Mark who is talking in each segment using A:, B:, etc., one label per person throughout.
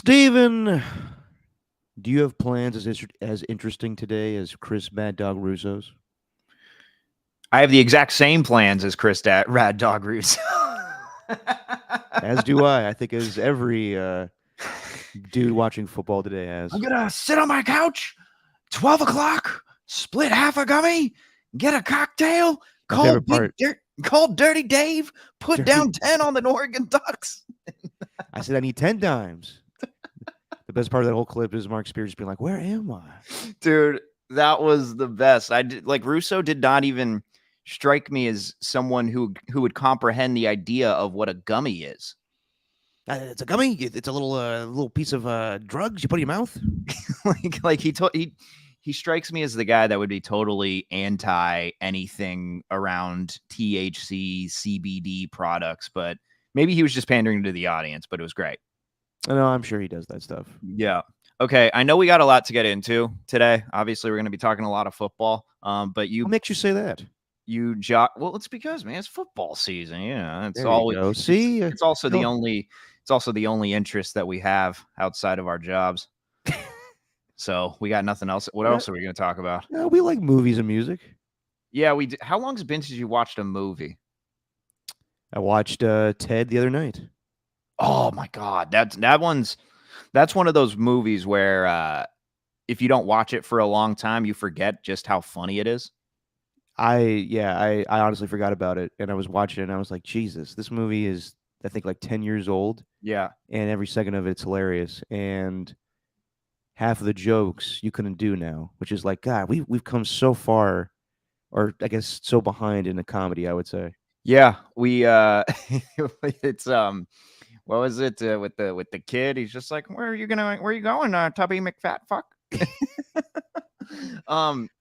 A: Steven, do you have plans as interesting today as Chris Mad Dog Russo's?
B: I have the exact same plans as Rad Dog Russo.
A: As do I. I think as every dude watching football today has.
B: I'm gonna sit on my couch, 12 o'clock, split half a gummy, get a cocktail,
A: My favorite part.
B: call Dirty Dave, put
A: Dirty
B: down 10 on the Oregon Ducks.
A: I said I need 10 dimes. The best part of that whole clip is Mark Spears being like, "Where am I?"
B: Dude, that was the best. Russo did not even strike me as someone who would comprehend the idea of what a gummy is.
A: It's a gummy. It's a little piece of drugs you put in your mouth.
B: He strikes me as the guy that would be totally anti anything around THC, CBD products, but maybe he was just pandering to the audience, but it was great.
A: No, I'm sure he does that stuff.
B: Yeah. Okay. I know we got a lot to get into today. Obviously, we're going to be talking a lot of football. But
A: What makes you say that?
B: Well, it's because, man, it's football season. It's
A: There
B: always
A: you go. See,
B: it's also the only interest that we have outside of our jobs. So we got nothing else. What else are we going to talk about?
A: No, we like movies and music.
B: Yeah, we do. How long has it been since you watched a movie?
A: I watched Ted the other night.
B: Oh my God. That's one of those movies where if you don't watch it for a long time, you forget just how funny it is.
A: I honestly forgot about it, and I was watching it and I was like, Jesus, this movie is I think like 10 years old.
B: Yeah.
A: And every second of it's hilarious. And half of the jokes you couldn't do now, which is like, God, we've come so far, or I guess so behind in the comedy, I would say.
B: Yeah, we it's what was it with the kid? He's just like, where are you going, Tubby McFat fuck?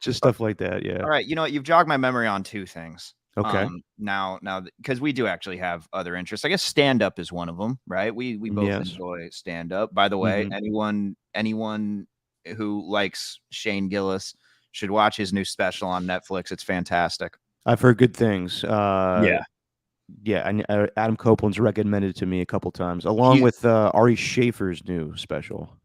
A: Just stuff like that, yeah.
B: All right, you know what? You've jogged my memory on two things.
A: Okay.
B: Now, because we do actually have other interests. I guess stand up is one of them, right? We both
A: Yes.
B: enjoy stand up. By the way,
A: Mhm.
B: anyone who likes Shane Gillis should watch his new special on Netflix. It's fantastic.
A: I've heard good things.
B: Yeah.
A: Yeah, and Adam Copeland's recommended it to me a couple times, along with Ari Schaefer's new special.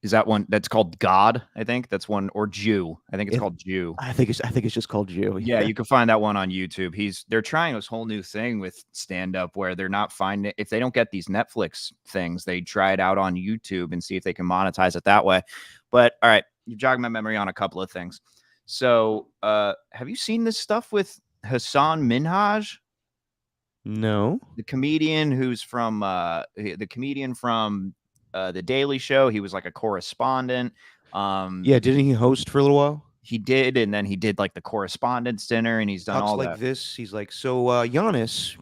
B: Is that one that's called God? I think that's one, or Jew. I think it's called Jew.
A: I think it's just called Jew.
B: Yeah, you can find that one on YouTube. They're trying this whole new thing with stand up where they're not finding if they don't get these Netflix things, they try it out on YouTube and see if they can monetize it that way. But all right, you jogged my memory on a couple of things. So, have you seen this stuff with Hassan Minhaj?
A: No.
B: The comedian who's from The Daily Show. He was like a correspondent.
A: Yeah, didn't he host for a little while?
B: He did, and then he did like the correspondence dinner, and he's done
A: Talks
B: all
A: like
B: that.
A: this. He's like, so Giannis.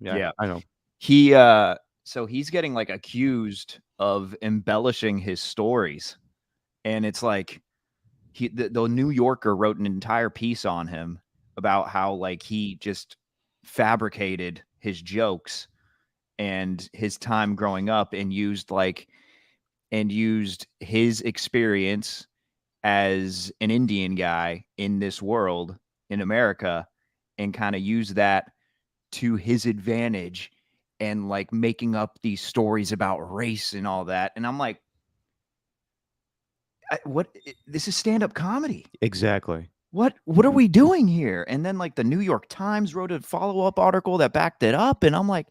A: Yeah. I know.
B: He so he's getting like accused of embellishing his stories, and it's like the New Yorker wrote an entire piece on him about how like he just fabricated his jokes and his time growing up and used his experience as an Indian guy in this world in America and kind of use that to his advantage and like making up these stories about race and all that. And I'm like, this is stand-up comedy.
A: Exactly.
B: What are we doing here? And then like the New York Times wrote a follow-up article that backed it up. And I'm like,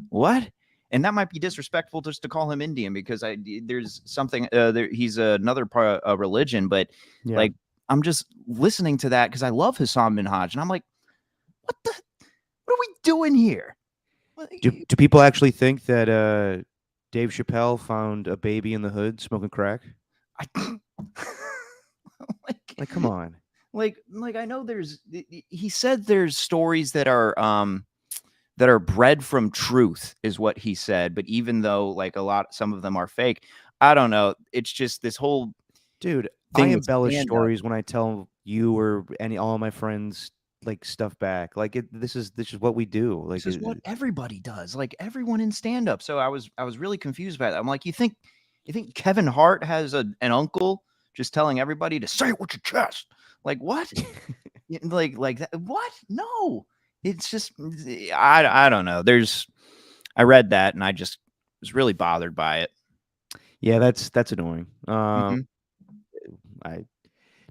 B: what? And that might be disrespectful just to call him Indian because there's something he's another part of religion, but like I'm just listening to that because I love Hassan Minhaj, and I'm like, what are we doing here?
A: Do people actually think that Dave Chappelle found a baby in the hood smoking crack? Like, come on.
B: Like I know he said there's stories that are bred from truth is what he said. But even though like some of them are fake, I don't know. It's just this whole
A: dude. I embellish stories when I tell you or all of my friends like stuff back. Like this is what we do. Like
B: this is what everybody does. Like everyone in stand up. So I was really confused by that. I'm like, you think Kevin Hart has an uncle just telling everybody to say it with your chest? Like what? like that? What? No. It's just I don't know. I read that and I just was really bothered by it.
A: Yeah, that's annoying.
B: Hmm.
A: I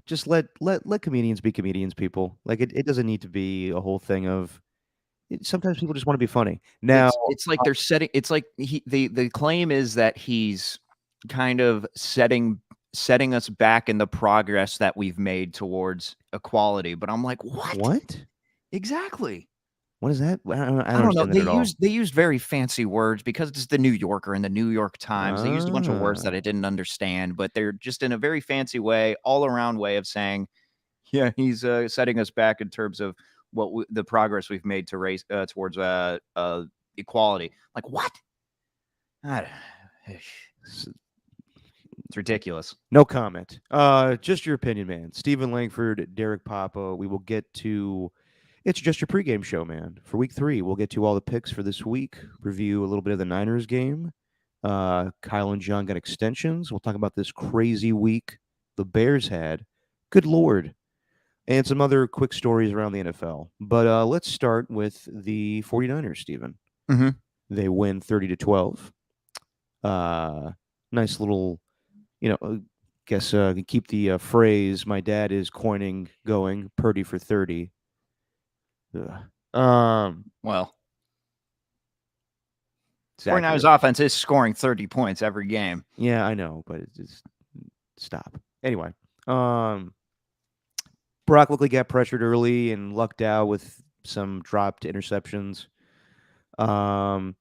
A: just let comedians be comedians, people. Like it doesn't need to be a whole thing of sometimes people just want to be funny. Now,
B: It's like they're setting. It's like the claim is that he's kind of setting us back in the progress that we've made towards equality. But I'm like, what
A: what?
B: exactly?
A: What is that? I don't
B: I don't know.
A: understand that at all.
B: They used very fancy words because it's the New Yorker and the New York Times. They used a bunch of words that
A: Ah,
B: I didn't understand, but they're just in a very fancy way, all around way of saying, yeah, he's setting us back in terms of the progress we've made to race towards equality. Like what? I-
A: s-
B: It's ridiculous.
A: no comment. Just your opinion, man. Stephen Langford, Derek Papa. We will get to. It's just your pregame show, man. For week 3, we'll get to all the picks for this week. Review a little bit of the Niners game. Kyle and John got extensions. We'll talk about this crazy week the Bears had. Good lord. And some other quick stories around the NFL. But let's start with the 49ers, Stephen.
B: Hmm.
A: They win 30-12. Nice little, guess keep the phrase my dad is coining going, Purdy for 30. Ugh.
B: Well,
A: It's
B: 49ers
A: accurate.
B: offense is scoring 30 points every game.
A: Yeah, I know, but it's just stop. Anyway, um, Brock Luckley got pressured early and lucked out with some dropped interceptions. Um,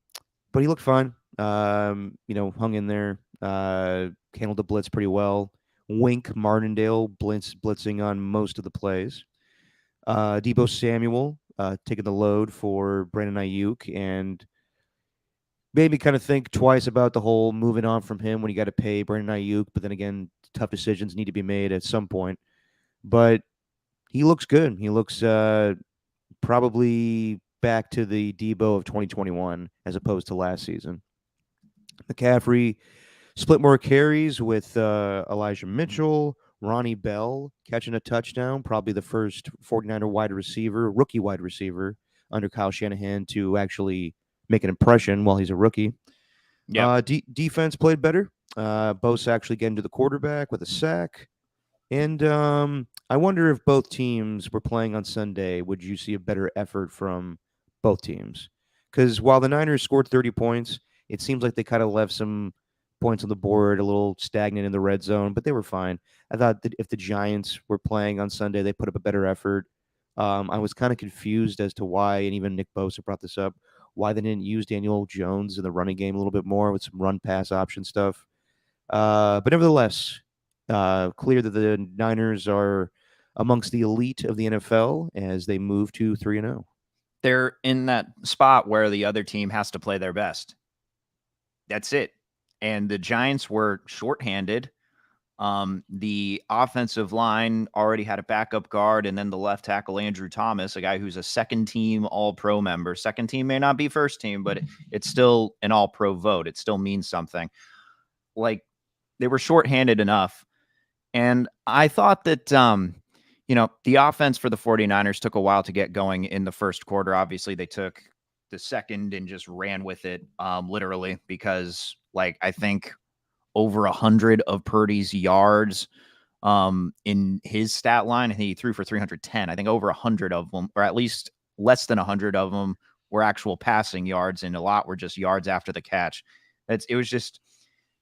A: but he looked fine. Hung in there. Handled the blitz pretty well. Wink Martindale blitzing on most of the plays. Debo Samuel taking the load for Brandon Ayuk and made me kind of think twice about the whole moving on from him when you got to pay Brandon Ayuk. But then again, tough decisions need to be made at some point. But he looks good. He looks probably back to the Debo of 2021 as opposed to last season. McCaffrey split more carries with Elijah Mitchell, Ronnie Bell catching a touchdown, probably the first 49er rookie wide receiver under Kyle Shanahan to actually make an impression while he's a rookie.
B: Yep.
A: Defense played better. Bosa actually getting to the quarterback with a sack. And I wonder if both teams were playing on Sunday, would you see a better effort from both teams? Because while the Niners scored 30 points, it seems like they kind of left some points on the board a little stagnant in the red zone, but they were fine. I thought that if the Giants were playing on Sunday, they put up a better effort. I was kind of confused as to why, and even Nick Bosa brought this up, why they didn't use Daniel Jones in the running game a little bit more with some run pass option stuff. But nevertheless, clear that the Niners are amongst the elite of the NFL as they move to 3-0.
B: They're in that spot where the other team has to play their best. That's it. And the Giants were shorthanded. The offensive line already had a backup guard, and then the left tackle, Andrew Thomas, a guy who's a second team all pro member. Second team may not be first team, but it's still an all pro vote. It still means something. Like they were shorthanded enough. And I thought that, the offense for the 49ers took a while to get going in the first quarter. Obviously, they took the second and just ran with it, literally, because, I think over 100 of Purdy's yards in his stat line, and he threw for 310. I think over 100 of them, or at least less than 100 of them, were actual passing yards, and a lot were just yards after the catch. It was just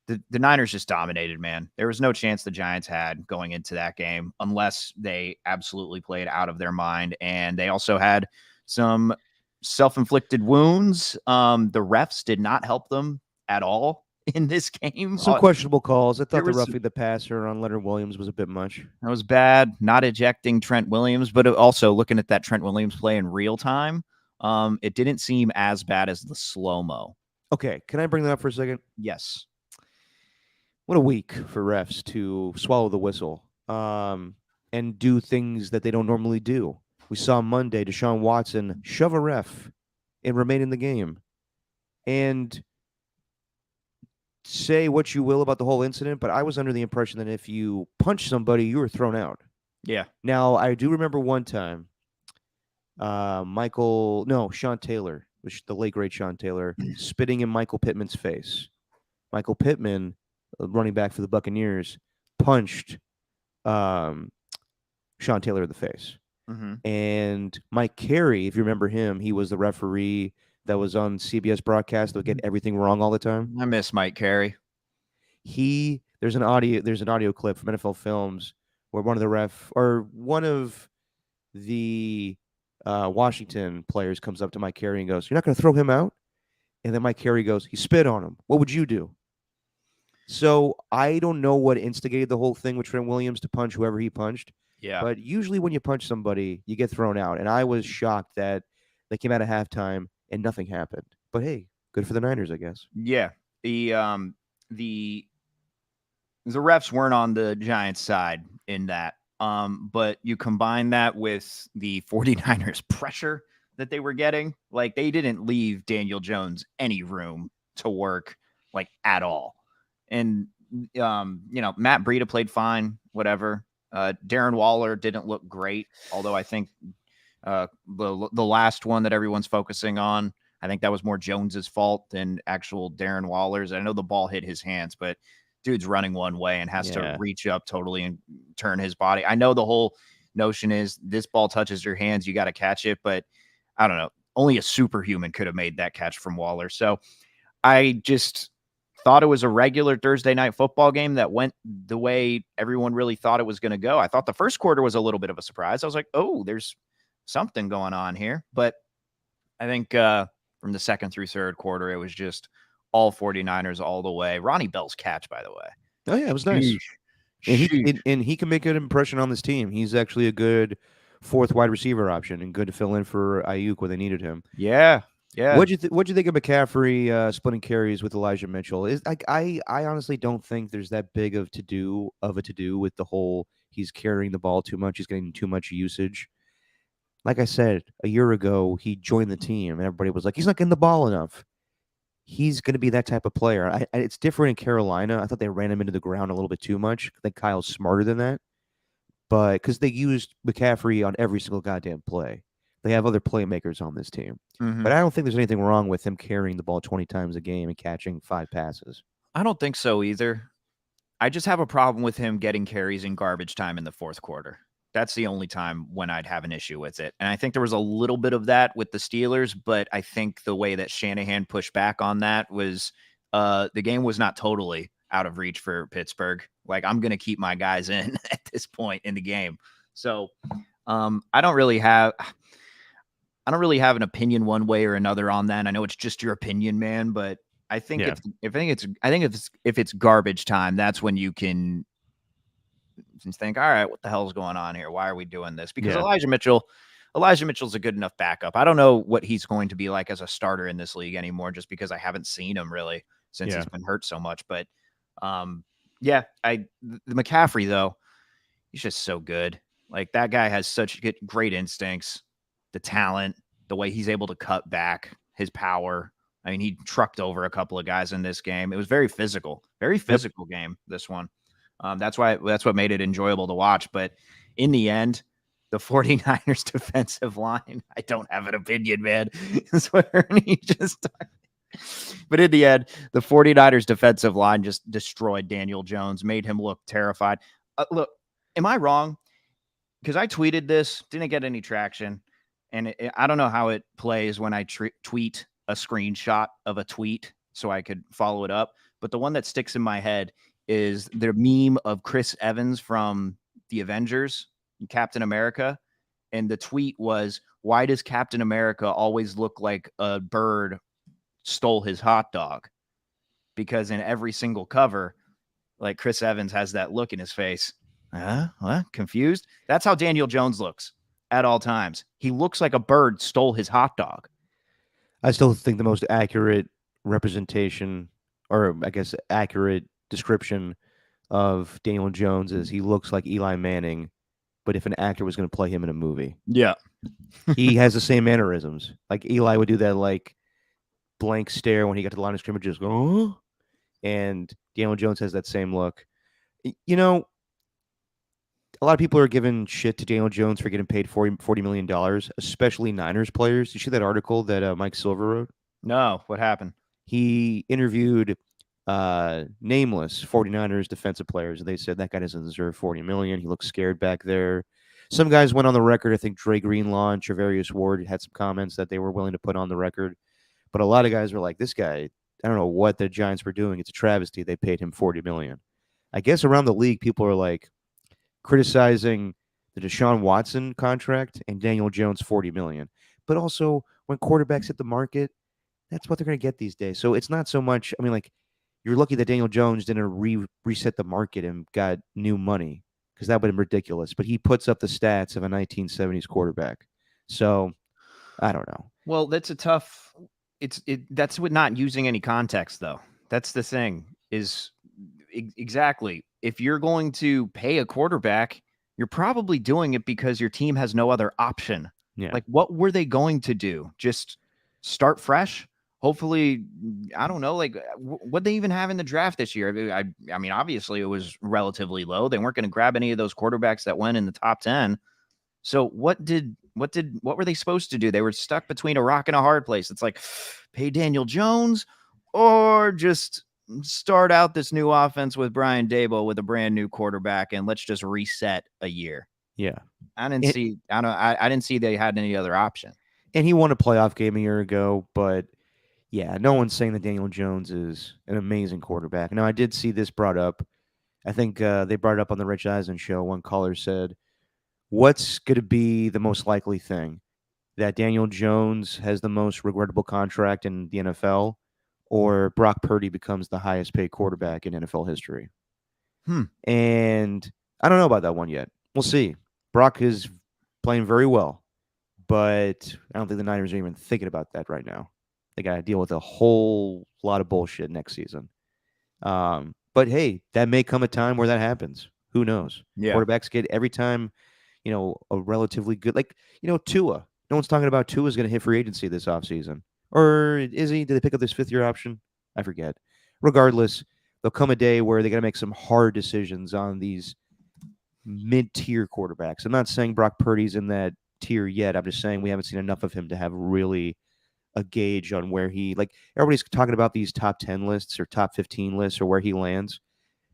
B: the Niners just dominated, man. There was no chance the Giants had going into that game unless they absolutely played out of their mind. And they also had some self-inflicted wounds. The refs did not help them at all in this game.
A: Some questionable calls. I
B: There
A: thought the
B: was
A: roughing the passer on Leonard Williams was a bit much.
B: That was bad. Not ejecting Trent Williams, but also looking at that Trent Williams play in real time, it didn't seem as bad as the slow-mo.
A: Okay, can I bring that up for a second?
B: Yes.
A: What a week for refs to swallow the whistle and do things that they don't normally do. We saw Monday Deshaun Watson shove a ref and remain in the game. And say what you will about the whole incident, but I was under the impression that if you punch somebody, you were thrown out.
B: Yeah.
A: Now, I do remember one time, Sean Taylor the late great Sean Taylor, spitting in Michael Pittman's face. Michael Pittman, running back for the Buccaneers, punched um, Sean Taylor in the face.
B: Mm-hmm.
A: And Mike Carey, if you remember him, he was the referee that was on CBS broadcast that would get everything wrong all the time.
B: I miss Mike Carey.
A: There's an audio clip from NFL Films where one of the Washington players comes up to Mike Carey and goes, "You're not going to throw him out?" And then Mike Carey goes, "He spit on him. What would you do?" So I don't know what instigated the whole thing with Trent Williams to punch whoever he punched.
B: Yeah.
A: But usually when you punch somebody, you get thrown out. And I was shocked that they came out of halftime and nothing happened. But hey, good for the Niners, I guess.
B: Yeah. The refs weren't on the Giants side in that. But you combine that with the 49ers pressure that they were getting, like they didn't leave Daniel Jones any room to work, like at all. And Matt Breida played fine, whatever. Darren Waller didn't look great, although I think the last one that everyone's focusing on, I think that was more Jones's fault than actual Darren Waller's. I know the ball hit his hands, but dude's running one way and has to reach up totally and turn his body. I know the whole notion is this ball touches your hands, you got to catch it, but I don't know. Only a superhuman could have made that catch from Waller. So I just thought it was a regular Thursday night football game that went the way everyone really thought it was going to go. I thought the first quarter was a little bit of a surprise. I was like, oh, there's something going on here. But I think from the second through third quarter, it was just all 49ers all the way. Ronnie Bell's catch, by the way.
A: Oh, yeah, it was nice. And he can make an impression on this team. He's actually a good fourth wide receiver option and good to fill in for Ayuk when they needed him.
B: Yeah. Yeah.
A: What'd you think of McCaffrey splitting carries with Elijah Mitchell? Is like I honestly don't think there's that big of a to do with the whole he's carrying the ball too much, he's getting too much usage. Like I said, a year ago he joined the team and everybody was like, he's not getting the ball enough. He's going to be that type of player. It's different in Carolina. I thought they ran him into the ground a little bit too much. I think Kyle's smarter than that, but because they used McCaffrey on every single goddamn play. They have other playmakers on this team.
B: Mm-hmm.
A: But I don't think there's anything wrong with him carrying the ball 20 times a game and catching 5 passes.
B: I don't think so either. I just have a problem with him getting carries in garbage time in the fourth quarter. That's the only time when I'd have an issue with it. And I think there was a little bit of that with the Steelers, but I think the way that Shanahan pushed back on that was the game was not totally out of reach for Pittsburgh. Like, I'm going to keep my guys in at this point in the game. So I don't really have an opinion one way or another on that. I know it's just your opinion, man, but I think if it's garbage time, that's when you can think, all right, what the hell's going on here? Why are we doing this? Because Elijah Mitchell's a good enough backup. I don't know what he's going to be like as a starter in this league anymore, just because I haven't seen him really since he's been hurt so much. But the McCaffrey though, he's just so good. Like, that guy has such great instincts, the talent, the way he's able to cut back, his power. I mean, he trucked over a couple of guys in this game. It was very physical game, this one. That's what made it enjoyable to watch. But in the end, the 49ers defensive line, I don't have an opinion, man. But in the end, the 49ers defensive line just destroyed Daniel Jones, made him look terrified. Look, am I wrong? Because I tweeted this, didn't get any traction. And I don't know how it plays when I tweet a screenshot of a tweet so I could follow it up. But the one that sticks in my head is the meme of Chris Evans from the Avengers, Captain America. And the tweet was, why does Captain America always look like a bird stole his hot dog? Because in every single cover, like, Chris Evans has that look in his face. What? Confused? That's how Daniel Jones looks at all times. He looks like a bird stole his hot dog.
A: I still think the most accurate representation, or I guess accurate description of Daniel Jones is he looks like Eli Manning, but if an actor was going to play him in a movie.
B: Yeah.
A: He has the same mannerisms. Like, Eli would do that, like, blank stare when he got to the line of scrimmage, just go, oh? And Daniel Jones has that same look. You know, a lot of people are giving shit to Daniel Jones for getting paid $40 million, especially Niners players. You see that article that Mike Silver wrote?
B: No, what happened?
A: He interviewed nameless 49ers defensive players. They said that guy doesn't deserve 40 million. He looks scared back there. Some guys went on the record. I think Dre Greenlaw and Travarius Ward had some comments that they were willing to put on the record. But a lot of guys were like, this guy, I don't know what the Giants were doing. It's a travesty. They paid him 40 million. I guess around the league, people are like criticizing the Deshaun Watson contract and Daniel Jones 40 million. But also when quarterbacks hit the market, that's what they're going to get these days. So it's not so much. I mean, like you're lucky that Daniel Jones didn't reset the market and got new money because that would have been ridiculous. But he puts up the stats of a 1970s quarterback. So I don't know.
B: Well, that's a tough. That's with not using any context though. That's the thing. Is exactly if you're going to pay a quarterback, you're probably doing it because your team has no other option.
A: Yeah.
B: Like, what were they going to do? Just start fresh? Hopefully, I don't know. Like, what they even have in the draft this year? I mean, obviously, it was relatively low. They weren't going to grab any of those quarterbacks that went in the top 10. So, what were they supposed to do? They were stuck between a rock and a hard place. It's like, pay Daniel Jones or just start out this new offense with Brian Daboll with a brand new quarterback and let's just reset a year.
A: Yeah.
B: I didn't see they had any other option.
A: And he won a playoff game a year ago, but yeah, no one's saying that Daniel Jones is an amazing quarterback. Now, I did see this brought up. I think they brought it up on the Rich Eisen show. One caller said, what's going to be the most likely thing? That Daniel Jones has the most regrettable contract in the NFL, or Brock Purdy becomes the highest paid quarterback in NFL history? And I don't know about that one yet. We'll see. Brock is playing very well, but I don't think the Niners are even thinking about that right now. They got to deal with a whole lot of bullshit next season. But hey, that may come a time where that happens. Who knows?
B: Yeah.
A: Quarterbacks get every time, a relatively good, like, Tua. No one's talking about Tua's going to hit free agency this offseason. Or is he? Did they pick up this fifth-year option? I forget. Regardless, there'll come a day where they got to make some hard decisions on these mid-tier quarterbacks. I'm not saying Brock Purdy's in that tier yet. I'm just saying we haven't seen enough of him to have really a gauge on where he, like, everybody's talking about these top 10 lists or top 15 lists or where he lands.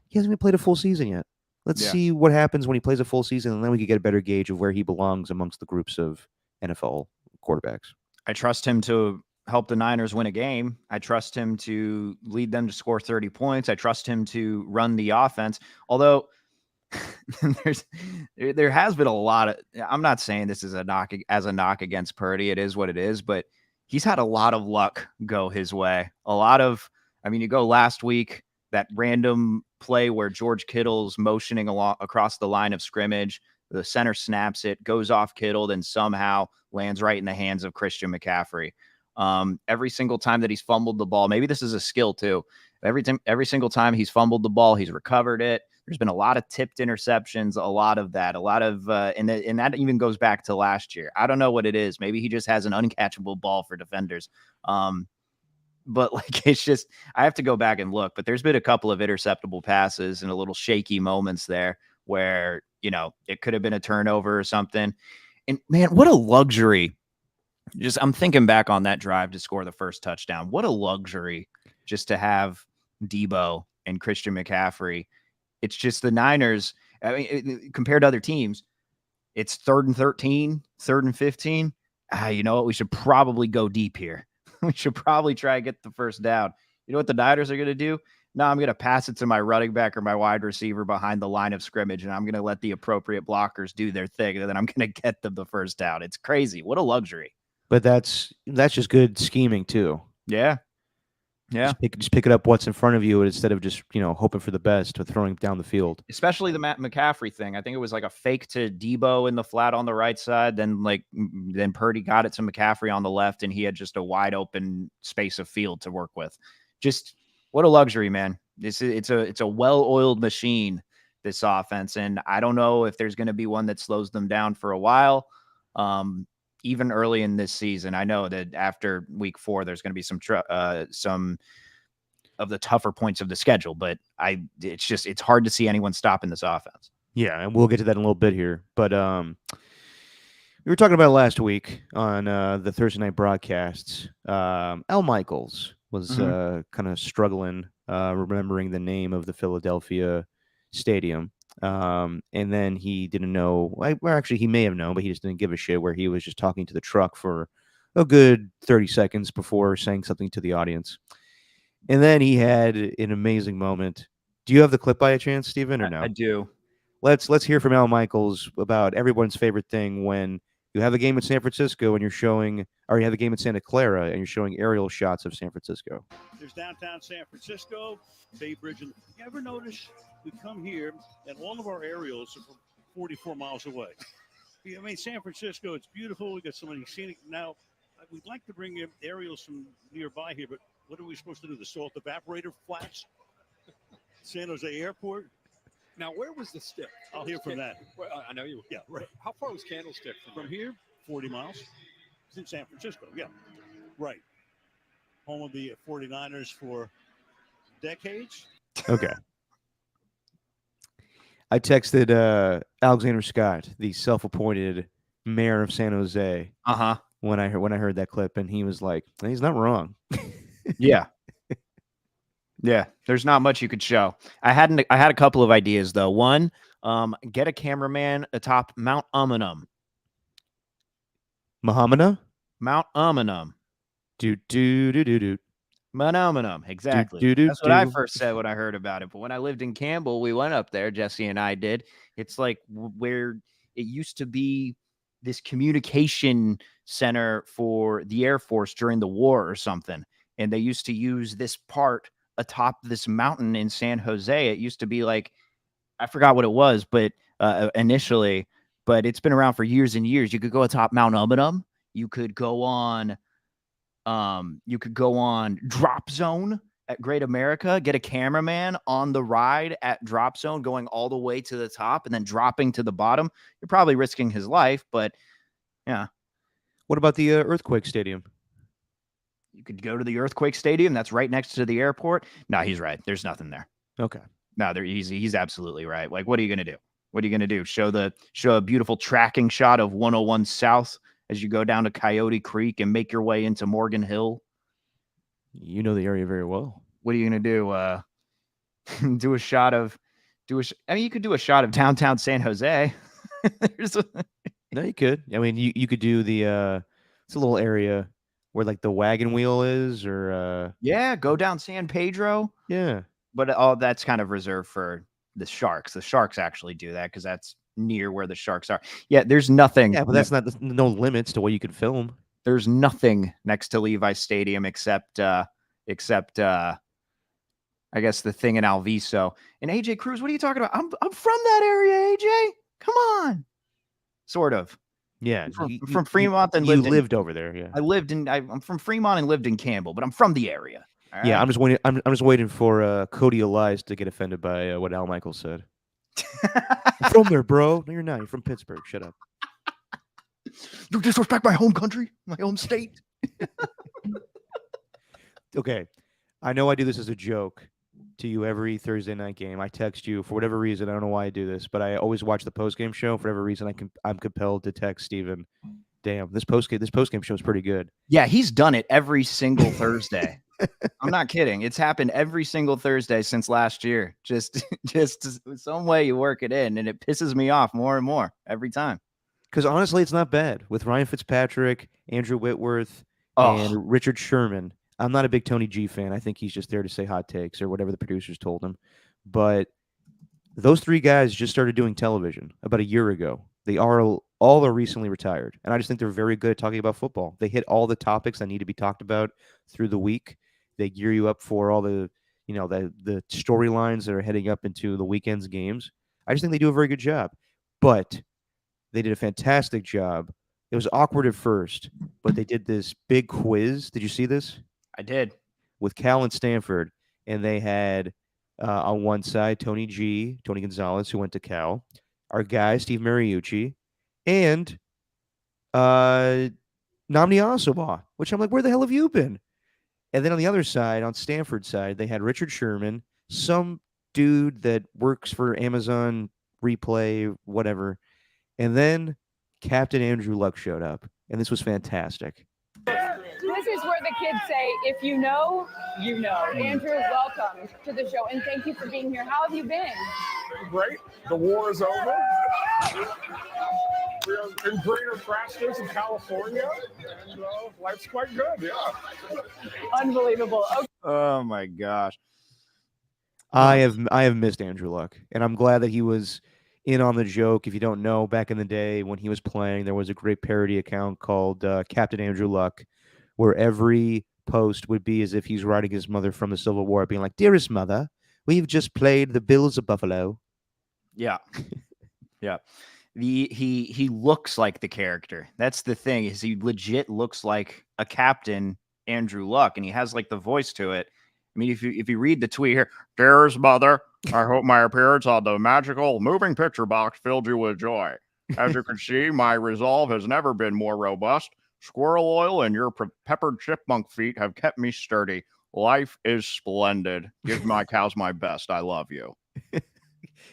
A: He hasn't even played a full season yet. Let's see what happens when he plays a full season, and then we can get a better gauge of where he belongs amongst the groups of NFL quarterbacks.
B: I trust him to help the Niners win a game. I trust him to lead them to score 30 points. I trust him to run the offense. Although there has been a lot of, I'm not saying this is a knock against Purdy. It is what it is, but he's had a lot of luck go his way. You go last week, that random play where George Kittle's motioning across the line of scrimmage, the center snaps it, goes off Kittle, then somehow lands right in the hands of Christian McCaffrey. Every single time that he's fumbled the ball, maybe this is a skill too. Every single time he's fumbled the ball, he's recovered it. There's been a lot of tipped interceptions, and that even goes back to last year. I don't know what it is. Maybe he just has an uncatchable ball for defenders. But like, it's just, I have to go back and look, but there's been a couple of interceptable passes and a little shaky moments there where, it could have been a turnover or something. And man, what a luxury. I'm thinking back on that drive to score the first touchdown. What a luxury just to have Debo and Christian McCaffrey. It's just the Niners, compared to other teams, it's 3rd and 13, 3rd and 15. You know what? We should probably go deep here. We should probably try and get the first down. You know what the Niners are going to do? No, I'm going to pass it to my running back or my wide receiver behind the line of scrimmage, and I'm going to let the appropriate blockers do their thing, and then I'm going to get them the first down. It's crazy. What a luxury.
A: But that's just good scheming too.
B: Yeah. Yeah.
A: Just pick it up what's in front of you instead of just, hoping for the best or throwing down the field.
B: Especially the Matt McCaffrey thing. I think it was like a fake to Debo in the flat on the right side. Then Purdy got it to McCaffrey on the left, and he had just a wide open space of field to work with. Just what a luxury, man. It's a well-oiled machine, this offense. And I don't know if there's going to be one that slows them down for a while. Even early in this season, I know that after week 4, there's going to be some of the tougher points of the schedule, but it's hard to see anyone stopping this offense.
A: Yeah, and we'll get to that in a little bit here. But we were talking about it last week on the Thursday night broadcasts. Al Michaels was
B: Hmm.
A: kind of struggling remembering the name of the Philadelphia stadium. And then he didn't know, well, actually, he may have known, but he just didn't give a shit, where he was just talking to the truck for a good 30 seconds before saying something to the audience. And then he had an amazing moment. Do you have the clip by a chance, Steven, or
B: I
A: no?
B: do.
A: Let's hear from Al Michaels about everyone's favorite thing when you have a game in San Francisco and you're showing, or you have a game in Santa Clara and you're showing aerial shots of San Francisco.
C: There's downtown San Francisco, Bay Bridge. And you ever notice we come here and all of our aerials are from 44 miles away? I mean, San Francisco, it's beautiful. We got so many scenic. Now, we'd like to bring in aerials from nearby here, but what are we supposed to do? The salt evaporator flats? San Jose Airport?
D: Now, where was the stick?
C: I'll hear from that.
D: Well, I know you.
C: Yeah, right.
D: How far was Candlestick
C: From here, 40 miles. It's in San Francisco. Yeah, right. Home of the 49ers for decades.
A: Okay. I texted Alexander Scott, the self-appointed mayor of San Jose,
B: Uh huh.
A: when I heard that clip, and he was like, "He's not wrong."
B: Yeah. Yeah. There's not much you could show. I had a couple of ideas though. One, get a cameraman atop Mount Umunum.
A: Muhammad?
B: Mount Umunum.
A: Do do do do do
B: Mount Umunum.
A: do
B: Exactly.
A: do do
B: That's what I
A: do.
B: first said when I heard about it. But when I lived in Campbell, we went up there. Jesse and I did. It's like where it used to be this communication center for the Air Force during the war or something. And they used to use this part atop this mountain in San Jose. It used to be like, I forgot what it was, but initially, but it's been around for years and years. You could go atop Mount Umunum. You could go on Drop Zone at Great America, get a cameraman on the ride at Drop Zone, going all the way to the top and then dropping to the bottom. You're probably risking his life, but yeah.
A: What about the earthquake stadium?
B: You could go to the Earthquake Stadium. That's right next to the airport. No, he's right. There's nothing there.
A: Okay.
B: No, he's absolutely right. Like, what are you gonna do? What are you gonna do? Show a beautiful tracking shot of 101 South as you go down to Coyote Creek and make your way into Morgan Hill?
A: You know the area very well.
B: What are you gonna do? Do a shot of I mean, you could do a shot of downtown San Jose.
A: No, you could. I mean, you could do the it's a little area where like the wagon wheel is, or
B: yeah, go down San Pedro.
A: yeah.
B: But all that's kind of reserved for the Sharks. The Sharks actually do that because that's near where the Sharks are. Yeah, there's nothing.
A: Yeah, but that's not, there's no limits to what you could film.
B: There's nothing next to Levi Stadium except I guess the thing in Alviso. And AJ Cruz, what are you talking about? I'm from that area, AJ. Come on. Sort of.
A: Yeah,
B: I'm from Fremont and
A: you
B: lived
A: lived over there. Yeah,
B: I'm from Fremont and lived in Campbell, but I'm from the area. All
A: yeah.
B: right?
A: I'm just waiting. I'm just waiting for Cody Elias to get offended by what Al Michaels said. I'm from there, bro. No, you're not. You're from Pittsburgh. Shut up.
B: You disrespect my home country, my home state.
A: Okay, I know I do this as a joke to you every Thursday night game. I text you for whatever reason. I don't know why I do this, but I always watch the post game show. For whatever reason, I'm compelled to text Steven. Damn, this post game show is pretty good.
B: Yeah, he's done it every single Thursday. I'm not kidding. It's happened every single Thursday since last year. Just some way you work it in, and it pisses me off more and more every time.
A: Because honestly, it's not bad with Ryan Fitzpatrick, Andrew Whitworth,
B: Oh,
A: and Richard Sherman. I'm not a big Tony G fan. I think he's just there to say hot takes or whatever the producers told him. But those three guys just started doing television about a year ago. They all are recently retired, and I just think they're very good at talking about football. They hit all the topics that need to be talked about through the week. They gear you up for all the the storylines that are heading up into the weekend's games. I just think they do a very good job. But they did a fantastic job. It was awkward at first, but they did this big quiz. Did you see this?
B: I did.
A: With Cal and Stanford, and they had on one side Tony Gonzalez, who went to Cal, our guy Steve Mariucci, and Namni Asamoah, which I'm like, where the hell have you been? And then on the other side, on Stanford side, they had Richard Sherman, some dude that works for Amazon replay, whatever. And then Captain Andrew Luck showed up, and this was fantastic.
E: This is where the kids say, if you know, you know. Andrew, welcome to the show, and thank you for being here. How have you been?
F: Great. The war is over. We are in greener pastures in California, and life's quite good. Yeah.
E: Unbelievable. Okay.
B: Oh my gosh.
A: I have missed Andrew Luck, and I'm glad that he was in on the joke. If you don't know, back in the day when he was playing, there was a great parody account called Captain Andrew Luck, where every post would be as if he's writing his mother from the Civil War, being like, "Dearest mother, we've just played the Bills of Buffalo."
B: Yeah. Yeah. He looks like the character. That's the thing, is he legit looks like a Captain Andrew Luck, and he has like the voice to it. I mean, if you read the tweet here, dearest mother, I hope my appearance on the magical moving picture box filled you with joy. As you can see, my resolve has never been more robust. Squirrel oil and your peppered chipmunk feet have kept me sturdy. Life is splendid. Give my cows my best. I love you.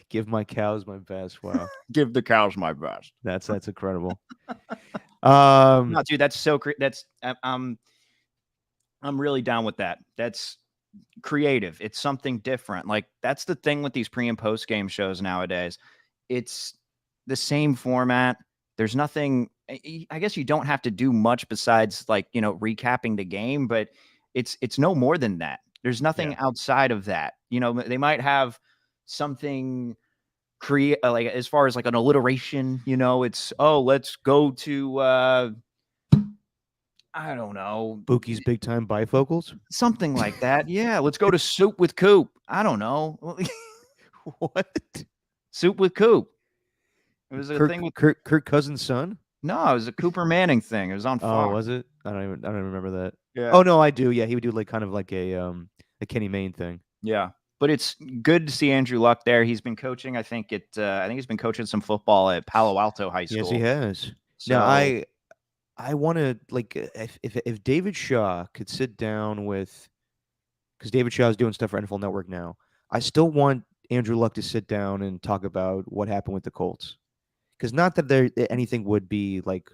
A: Give my cows my best. Wow,
B: Give the cows my best.
A: that's incredible.
B: No, dude, that's so that's I'm really down with that. That's creative. It's something different. Like, that's the thing with these pre and post game shows nowadays. It's the same format. There's nothing, I guess you don't have to do much besides, like, you know, recapping the game, but it's no more than that. There's nothing outside of that. You know, they might have something create like as far as like an alliteration, you know, it's, oh, let's go to I don't know,
A: Bookie's Big Time Bifocals.
B: something like that. Yeah, let's go to Soup with Coop. I don't know.
A: What?
B: Soup with Coop. It was a thing with
A: Kirk Cousins' son.
B: no, it was a Cooper Manning thing. It was on Fox.
A: Oh, was it? I don't even remember that.
B: Yeah.
A: Oh no, I do. Yeah, he would do like kind of like a Kenny Mayne thing.
B: Yeah. But it's good to see Andrew Luck there. He's been coaching, I think he's been coaching some football at Palo Alto High School.
A: Yes, he has.
B: So,
A: Now I want to, like, if David Shaw could sit down with, because David Shaw is doing stuff for NFL Network now, I still want Andrew Luck to sit down and talk about what happened with the Colts. Because not that there anything would be like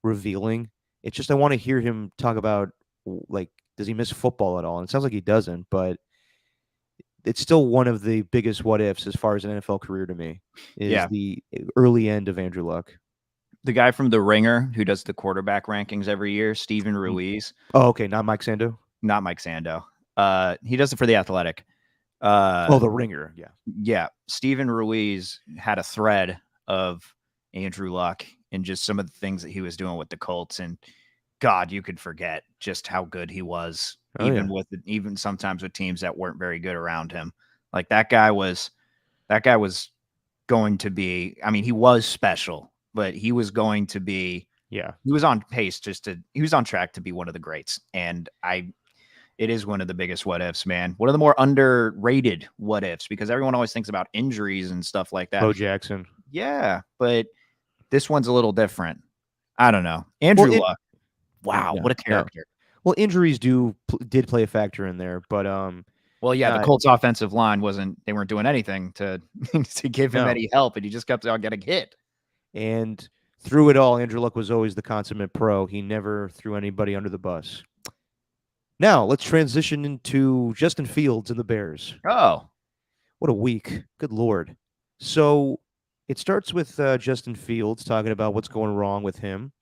A: revealing. It's just I want to hear him talk about, like, does he miss football at all? And it sounds like he doesn't, but it's still one of the biggest what ifs as far as an NFL career to me is the early end of Andrew Luck.
B: the guy from The Ringer who does the quarterback rankings every year, Steven Ruiz.
A: Oh, okay, not Mike Sando.
B: Not Mike Sando. He does it for The Athletic.
A: The Ringer, yeah.
B: Yeah, Steven Ruiz had a thread of Andrew Luck and just some of the things that he was doing with the Colts, and God, you could forget just how good he was, even sometimes with teams that weren't very good around him. Like, that guy was going to be. I mean, he was special, but he was going to be.
A: Yeah,
B: he was on pace he was on track to be one of the greats, and it is one of the biggest what ifs, man. One of the more underrated what ifs, because everyone always thinks about injuries and stuff like that.
A: Bo Jackson.
B: Yeah, but this one's a little different. I don't know. Andrew Luck. Wow, what a character.
A: Well, injuries did play a factor in there, but
B: well, yeah, the Colts offensive line they weren't doing anything to to give him any help, and he just kept on getting hit.
A: And through it all, Andrew Luck was always the consummate pro. He never threw anybody under the bus. Now, let's transition into Justin Fields and the Bears.
B: Oh.
A: What a week. Good Lord. So it starts with Justin Fields talking about what's going wrong with him.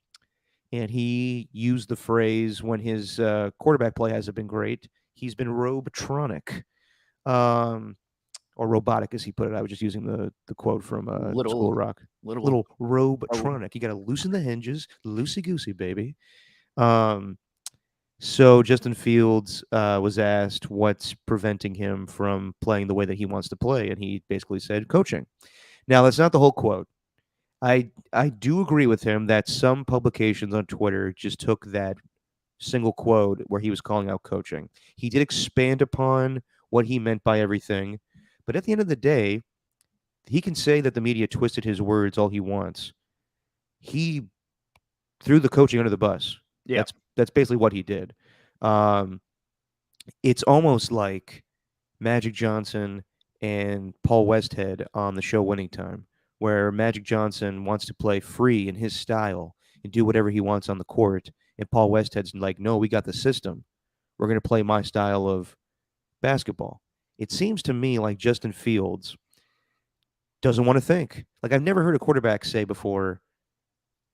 A: And he used the phrase, when his quarterback play hasn't been great, he's been robotronic. Or robotic, as he put it. I was just using the quote from School of Rock. Little robotronic. You got to loosen the hinges. Loosey-goosey, baby. So Justin Fields was asked what's preventing him from playing the way that he wants to play, and he basically said coaching. Now, that's not the whole quote. I do agree with him that some publications on Twitter just took that single quote where he was calling out coaching. He did expand upon what he meant by everything, but at the end of the day, he can say that the media twisted his words all he wants. He threw the coaching under the bus.
B: Yeah.
A: That's basically what he did. It's almost like Magic Johnson and Paul Westhead on the show Winning Time, where Magic Johnson wants to play free in his style and do whatever he wants on the court, and Paul Westhead's like, no, we got the system. We're going to play my style of basketball. It seems to me like Justin Fields doesn't want to think. Like, I've never heard a quarterback say before,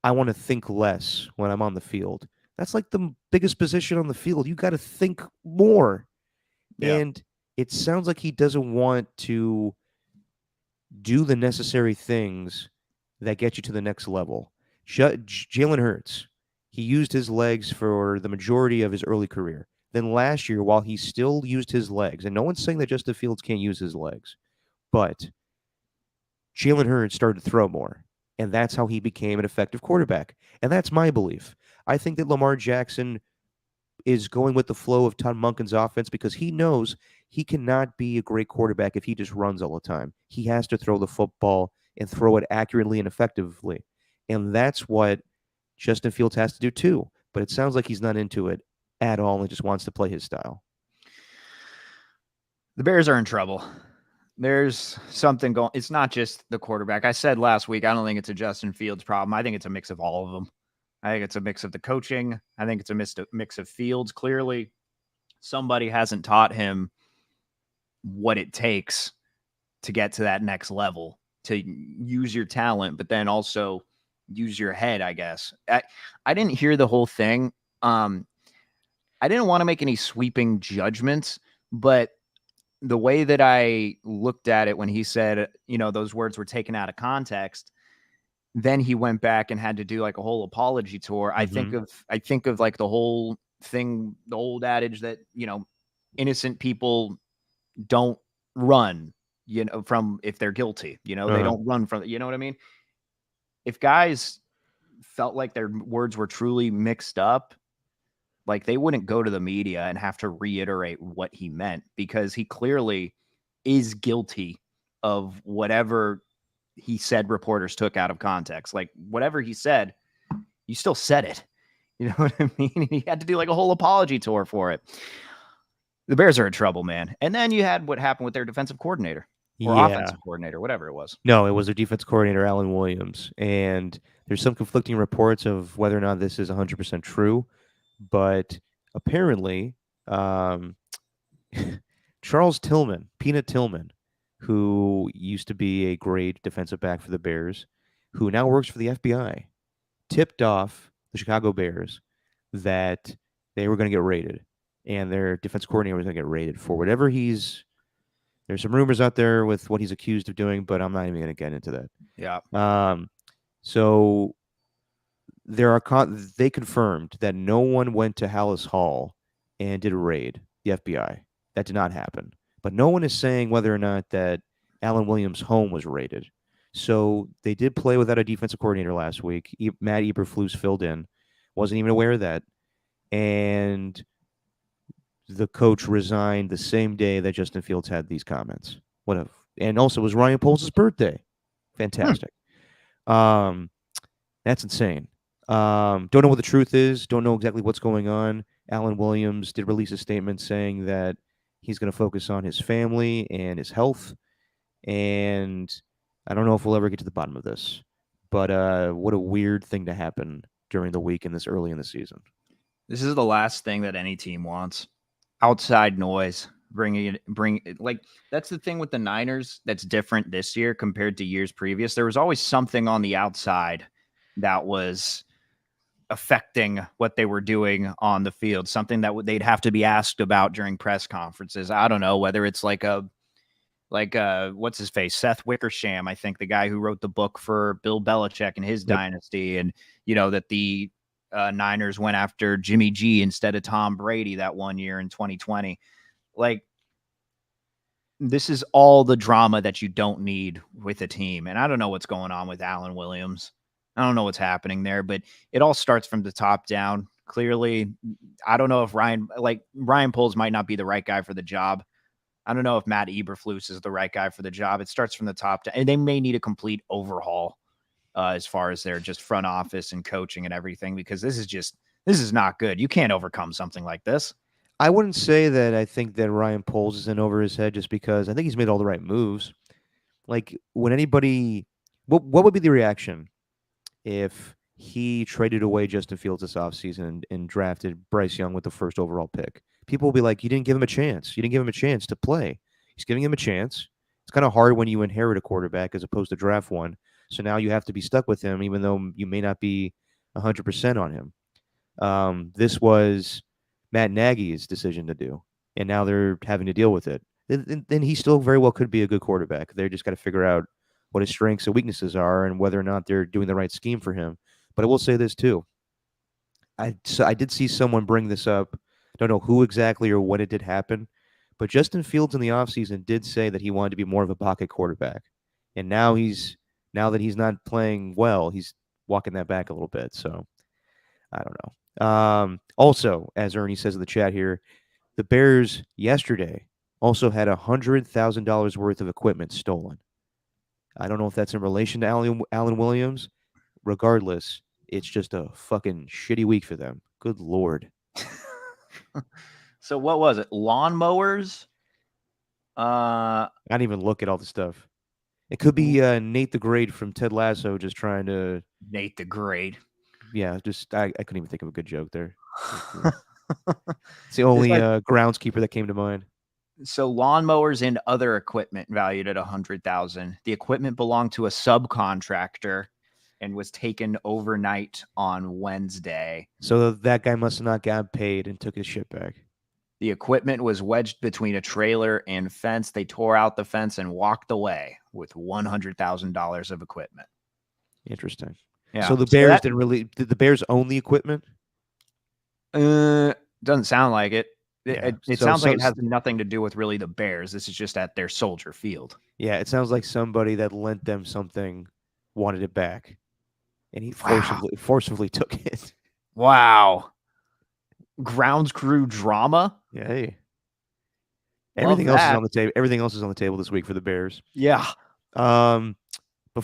A: I want to think less when I'm on the field. That's like the biggest position on the field. You got to think more.
B: Yeah.
A: And it sounds like he doesn't want to do the necessary things that get you to the next level. Jalen Hurts, he used his legs for the majority of his early career. Then last year, while he still used his legs, and no one's saying that Justin Fields can't use his legs, but Jalen Hurts started to throw more, and that's how he became an effective quarterback. And that's my belief. I think that Lamar Jackson is going with the flow of Todd Monken's offense because he knows he cannot be a great quarterback if he just runs all the time. He has to throw the football and throw it accurately and effectively. And that's what Justin Fields has to do too. But it sounds like he's not into it at all and just wants to play his style.
B: The Bears are in trouble. There's something going. It's not just the quarterback. I said last week, I don't think it's a Justin Fields problem. I think it's a mix of all of them. I think it's a mix of the coaching. I think it's a mix of Fields. Clearly, somebody hasn't taught him what it takes to get to that next level, to use your talent, but then also use your head, I guess. I didn't hear the whole thing. I didn't want to make any sweeping judgments, but the way that I looked at it when he said, those words were taken out of context, then he went back and had to do like a whole apology tour. I think of like the whole thing, the old adage that, innocent people don't run, from if they're guilty, they don't run from, you know what I mean? If guys felt like their words were truly mixed up, like they wouldn't go to the media and have to reiterate what he meant, because he clearly is guilty of whatever he said reporters took out of context. Like whatever he said, you still said it. You know what I mean? He had to do like a whole apology tour for it. The Bears are in trouble, man. And then you had what happened with their defensive coordinator or offensive coordinator, whatever it was.
A: No, it was their defense coordinator, Alan Williams. And there's some conflicting reports of whether or not this is 100% true. But apparently, Charles Tillman, Peanut Tillman, who used to be a great defensive back for the Bears, who now works for the FBI, tipped off the Chicago Bears that they were going to get raided, and their defense coordinator was going to get raided for whatever he's. There's some rumors out there with what he's accused of doing, but I'm not even going to get into that.
B: Yeah.
A: So they confirmed that no one went to Hallis Hall and did a raid, the FBI. That did not happen. But no one is saying whether or not that Alan Williams' home was raided. So they did play without a defensive coordinator last week. Matt Eberflus filled in. Wasn't even aware of that. And the coach resigned the same day that Justin Fields had these comments. And also it was Ryan Poles' birthday. Fantastic. That's insane. Don't know what the truth is. Don't know exactly what's going on. Alan Williams did release a statement saying that he's going to focus on his family and his health. And I don't know if we'll ever get to the bottom of this. But what a weird thing to happen during the week and this early in the season.
B: This is the last thing that any team wants. Outside noise. Like that's the thing with the Niners that's different this year compared to years previous. There was always something on the outside that was affecting what they were doing on the field, something that they'd have to be asked about during press conferences. I don't know whether it's like what's his face, Seth Wickersham, I think the guy who wrote the book for Bill Belichick and his dynasty, and that the Niners went after Jimmy G instead of Tom Brady that one year in 2020. Like, this is all the drama that you don't need with a team. And I don't know what's going on with Alan Williams. I don't know what's happening there, but it all starts from the top down. Clearly, I don't know if Ryan Poles might not be the right guy for the job. I don't know if Matt Eberflus is the right guy for the job. It starts from the top down, and they may need a complete overhaul as far as their just front office and coaching and everything, because this is not good. You can't overcome something like this.
A: I wouldn't say that I think that Ryan Poles is in over his head, just because I think he's made all the right moves. Like when anybody what would be the reaction if he traded away Justin Fields this offseason and drafted Bryce Young with the first overall pick? People will be like, you didn't give him a chance. You didn't give him a chance to play. He's giving him a chance. It's kind of hard when you inherit a quarterback as opposed to draft one. So now you have to be stuck with him, even though you may not be 100% on him. This was Matt Nagy's decision to do, and now they're having to deal with it. Then he still very well could be a good quarterback. They just got to figure out what his strengths and weaknesses are and whether or not they're doing the right scheme for him. But I will say this too. I did see someone bring this up. Don't know who exactly or when it did happen, but Justin Fields in the offseason did say that he wanted to be more of a pocket quarterback. And now that he's not playing well, he's walking that back a little bit. So I don't know. Also, as Ernie says in the chat here, the Bears yesterday also had $100,000 worth of equipment stolen. I don't know if that's in relation to Alan Williams. Regardless, it's just a fucking shitty week for them. Good Lord.
B: So what was it? Lawnmowers?
A: I didn't even look at all the stuff. It could be Nate the Great from Ted Lasso just trying to...
B: Nate the Great.
A: Yeah, just I couldn't even think of a good joke there. It's the only groundskeeper that came to mind.
B: So lawnmowers and other equipment valued at $100,000. The equipment belonged to a subcontractor and was taken overnight on Wednesday.
A: So that guy must have not got paid and took his shit back.
B: The equipment was wedged between a trailer and fence. They tore out the fence and walked away with $100,000 of equipment.
A: Interesting.
B: Yeah.
A: So the Bears did the Bears own the equipment?
B: Doesn't sound like it.
A: Yeah.
B: It sounds like it has nothing to do with really the Bears. This is just at their Soldier Field.
A: Yeah, it sounds like somebody that lent them something wanted it back, and he forcibly took it.
B: Wow. Grounds crew drama.
A: Yeah. Hey. Everything else is on the table. Everything else is on the table this week for the Bears.
B: Yeah.
A: I know we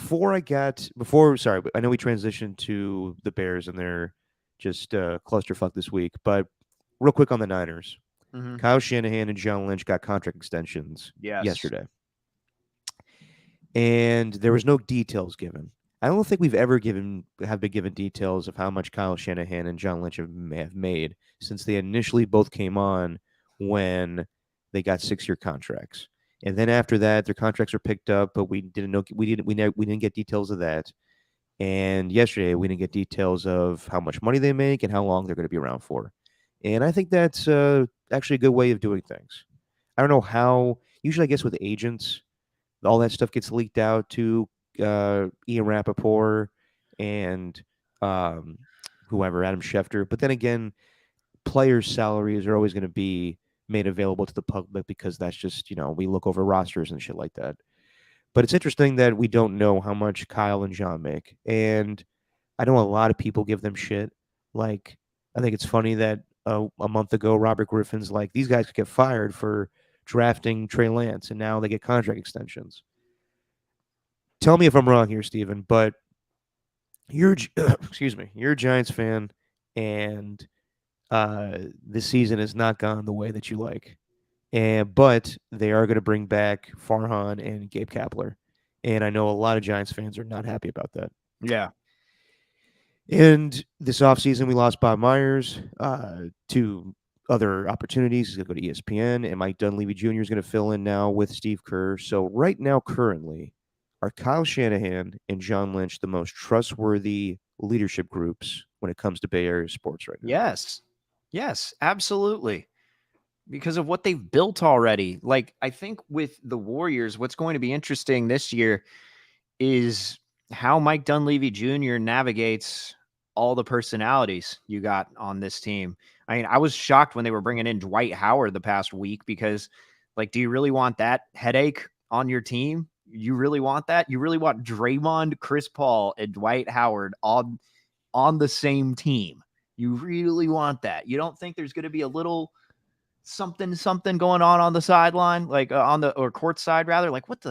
A: transitioned to the Bears and they're just clusterfuck this week, but real quick on the Niners.
B: Mm-hmm.
A: Kyle Shanahan and John Lynch got contract extensions yesterday. And there was no details given. I don't think we've ever been given details of how much Kyle Shanahan and John Lynch have made since they initially both came on when they got 6-year contracts. And then after that, their contracts were picked up, but we didn't get details of that. And yesterday, we didn't get details of how much money they make and how long they're going to be around for. And I think that's actually a good way of doing things. I don't know how. Usually, I guess with agents, all that stuff gets leaked out to Ian Rappaport and whoever, Adam Schefter. But then again, players' salaries are always going to be made available to the public because that's just, we look over rosters and shit like that. But it's interesting that we don't know how much Kyle and John make. And I know a lot of people give them shit. Like, I think it's funny that a month ago, Robert Griffin's like, these guys could get fired for drafting Trey Lance, and now they get contract extensions. Tell me if I'm wrong here, Steven, but you're a Giants fan, and this season has not gone the way that you like. But they are going to bring back Farhan and Gabe Kapler. And I know a lot of Giants fans are not happy about that.
B: Yeah.
A: And this offseason, we lost Bob Myers to other opportunities. He's going to go to ESPN, and Mike Dunleavy Jr. is going to fill in now with Steve Kerr. So right now, currently, are Kyle Shanahan and John Lynch the most trustworthy leadership groups when it comes to Bay Area sports right now?
B: Yes, absolutely. Because of what they've built already. Like, I think with the Warriors, what's going to be interesting this year is how Mike Dunleavy Jr. navigates all the personalities you got on this team. I mean, I was shocked when they were bringing in Dwight Howard the past week because, like, do you really want that headache on your team? You really want that? You really want Draymond, Chris Paul, and Dwight Howard on the same team? You really want that? You don't think there's going to be a little something going on the sideline, like or court side rather? Like what?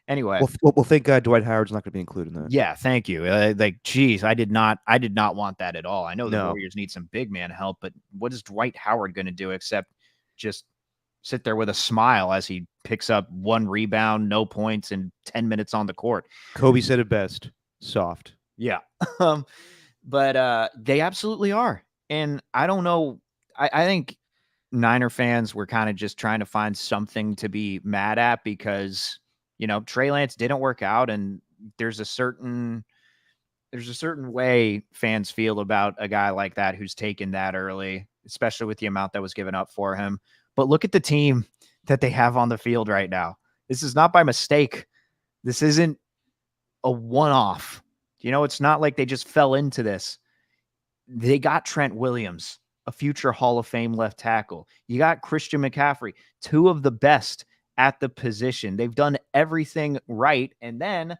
B: Anyway,
A: well, thank God Dwight Howard's not going to be included in that.
B: Yeah, thank you. Geez, I did not want that at all. I know the Warriors need some big man help, but what is Dwight Howard going to do except just sit there with a smile as he picks up 1 rebound, no points, and 10 minutes on the court.
A: Kobe said it best. Soft.
B: Yeah. But they absolutely are. And I don't know. I think Niner fans were kind of just trying to find something to be mad at because, Trey Lance didn't work out, and there's a certain way fans feel about a guy like that who's taken that early, especially with the amount that was given up for him. But look at the team that they have on the field right now. This is not by mistake. This isn't a one-off. It's not like they just fell into this. They got Trent Williams, a future Hall of Fame left tackle. You got Christian McCaffrey, 2 of the best at the position. They've done everything right. And then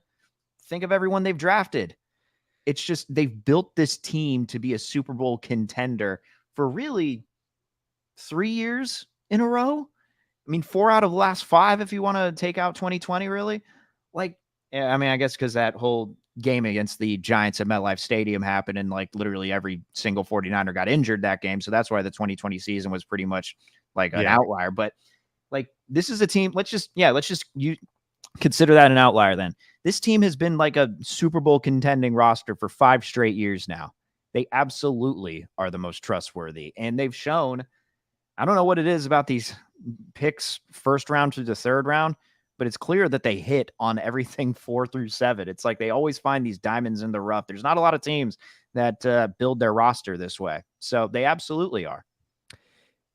B: think of everyone they've drafted. It's just they've built this team to be a Super Bowl contender for really 3 years in a row. I mean, 4 out of the last 5, if you want to take out 2020, really. I guess because that whole game against the Giants at MetLife Stadium happened and literally every single 49er got injured that game. So that's why the 2020 season was pretty much an outlier. But this is a team. Let's just you consider that an outlier then. This team has been like a Super Bowl contending roster for 5 straight years now. They absolutely are the most trustworthy. And they've shown, I don't know what it is about these picks first round to the third round, but it's clear that they hit on everything 4 through 7. It's like they always find these diamonds in the rough. There's not a lot of teams that build their roster this way. So they absolutely are.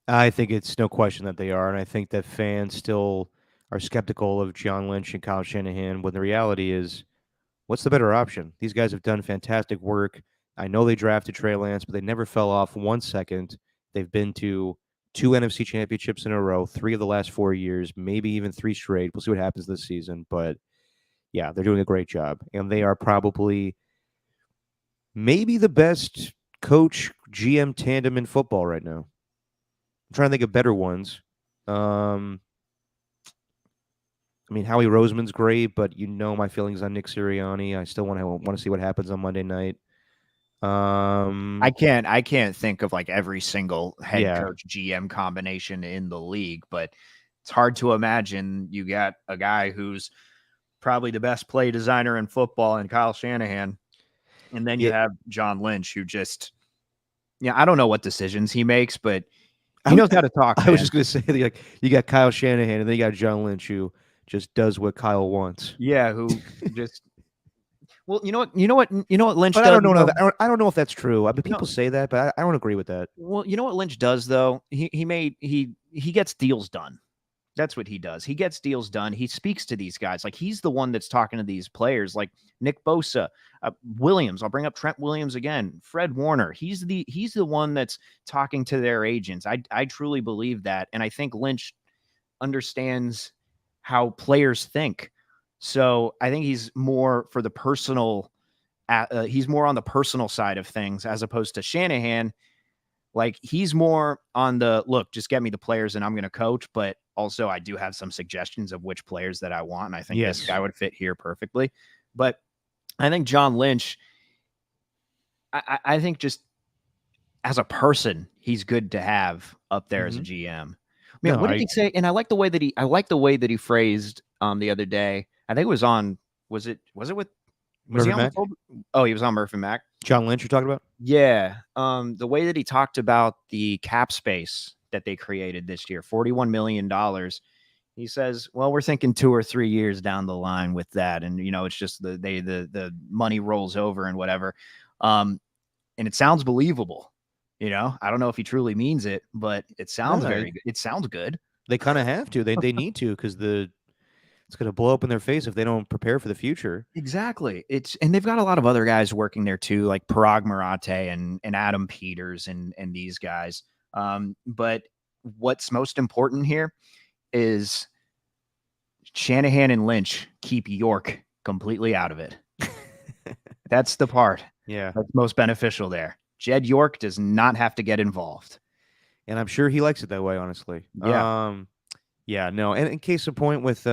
A: I think it's no question that they are. And I think that fans still are skeptical of John Lynch and Kyle Shanahan when the reality is, what's the better option? These guys have done fantastic work. I know they drafted Trey Lance, but they never fell off 1 second. They've been to 2 NFC championships in a row, 3 of the last 4 years, maybe even 3 straight. We'll see what happens this season. But yeah, they're doing a great job. And they are probably maybe the best coach GM tandem in football right now. I'm trying to think of better ones. Howie Roseman's great, but my feelings on Nick Sirianni. I still want to see what happens on Monday night.
B: I can't think of every single head coach GM combination in the league, but it's hard to imagine you got a guy who's probably the best play designer in football in Kyle Shanahan. And then you have John Lynch, who just, I don't know what decisions he makes, but he knows how to talk.
A: I was just going to say, you got Kyle Shanahan, and then you got John Lynch, who just does what Kyle wants.
B: Yeah, who just. Well, you know what Lynch
A: but
B: does.
A: I don't know if that's true. People say that, but I don't agree with that.
B: Well, you know what Lynch does though? He gets deals done. That's what he does. He gets deals done. He speaks to these guys. He's the one that's talking to these players, like Nick Bosa, Williams. I'll bring up Trent Williams again. Fred Warner. He's the one that's talking to their agents. I truly believe that, and I think Lynch understands how players think. So I think he's more for the personal. He's more on the personal side of things as opposed to Shanahan. He's more on the look, just get me the players and I'm going to coach. But also I do have some suggestions of which players that I want. And I think this guy would fit here perfectly. But I think John Lynch, I think just as a person, he's good to have up there as a GM. What did he say? And I like the way that he phrased the other day. I think it was on, was it with
A: Murphy Mac?
B: Oh, he was on Murphy Mac.
A: John Lynch you're talking about?
B: Yeah. The way that he talked about the cap space that they created this year, $41 million. He says, well, we're thinking 2 or 3 years down the line with that. And, it's just the money rolls over and whatever. And it sounds believable. I don't know if he truly means it, but it sounds very good. It sounds good.
A: They kind of have to. They need to because it's going to blow up in their face if they don't prepare for the future.
B: Exactly. And they've got a lot of other guys working there too, like Parag Marate and Adam Peters and these guys. But what's most important here is Shanahan and Lynch keep York completely out of it. That's the part.
A: Yeah.
B: That's most beneficial there. Jed York does not have to get involved.
A: And I'm sure he likes it that way, honestly.
B: Yeah.
A: Yeah, no. And in case of point with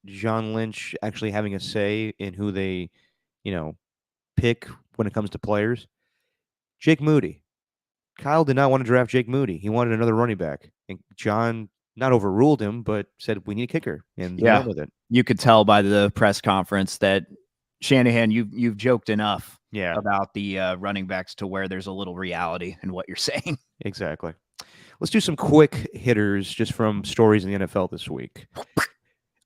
A: John Lynch actually having a say in who they, pick when it comes to players, Jake Moody. Kyle did not want to draft Jake Moody. He wanted another running back. And John not overruled him, but said we need a kicker, and he
B: Yeah.
A: went with it.
B: You could tell by the press conference that Shanahan, you've joked enough
A: Yeah,
B: about the running backs to where there's a little reality in what you're saying.
A: exactly. Let's do some quick hitters just from stories in the NFL this week.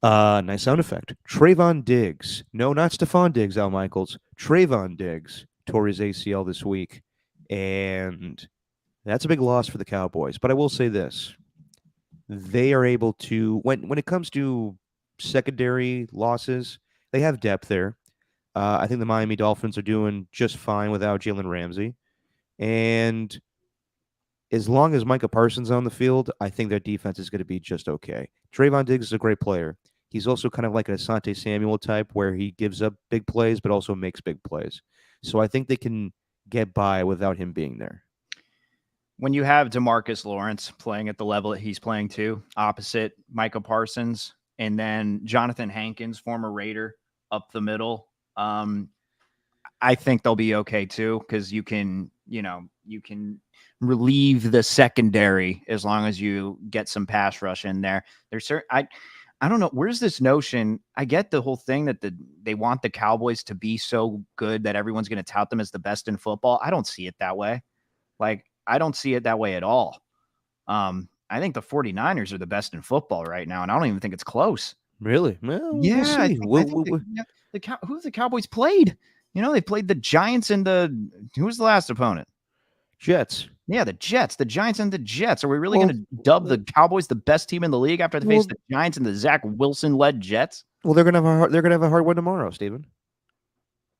A: Nice sound effect. Trayvon Diggs. No, not Stephon Diggs, Al Michaels. Trayvon Diggs tore his ACL this week, and that's a big loss for the Cowboys. But I will say this. They are able to, when it comes to secondary losses, they have depth there. I think the Miami Dolphins are doing just fine without Jalen Ramsey. And as long as Micah Parsons on the field, I think their defense is going to be just okay. Trayvon Diggs is a great player. He's also kind of like an Asante Samuel type where he gives up big plays but also makes big plays. So I think they can get by without him being there.
B: When you have DeMarcus Lawrence playing at the level that he's playing to, opposite Micah Parsons, and then Jonathan Hankins, former Raider, up the middle, I think they'll be okay too, because you can relieve the secondary as long as you get some pass rush in there. There's certain I don't know, where's this notion? I get the whole thing that they want the Cowboys to be so good that everyone's going to tout them as the best in football. I don't see it that way. Like, I don't see it that way at all. I think the 49ers are the best in football right now, and I don't even think it's close.
A: Really? Well,
B: Yeah,
A: we'll see.
B: Who have the Cowboys played? They played the Giants and who was the last opponent?
A: Jets.
B: Yeah, the Jets, the Giants and the Jets. Are we really going to dub the Cowboys the best team in the league after they face the Giants and the Zach Wilson-led Jets?
A: Well, they're gonna have a hard one tomorrow, Steven.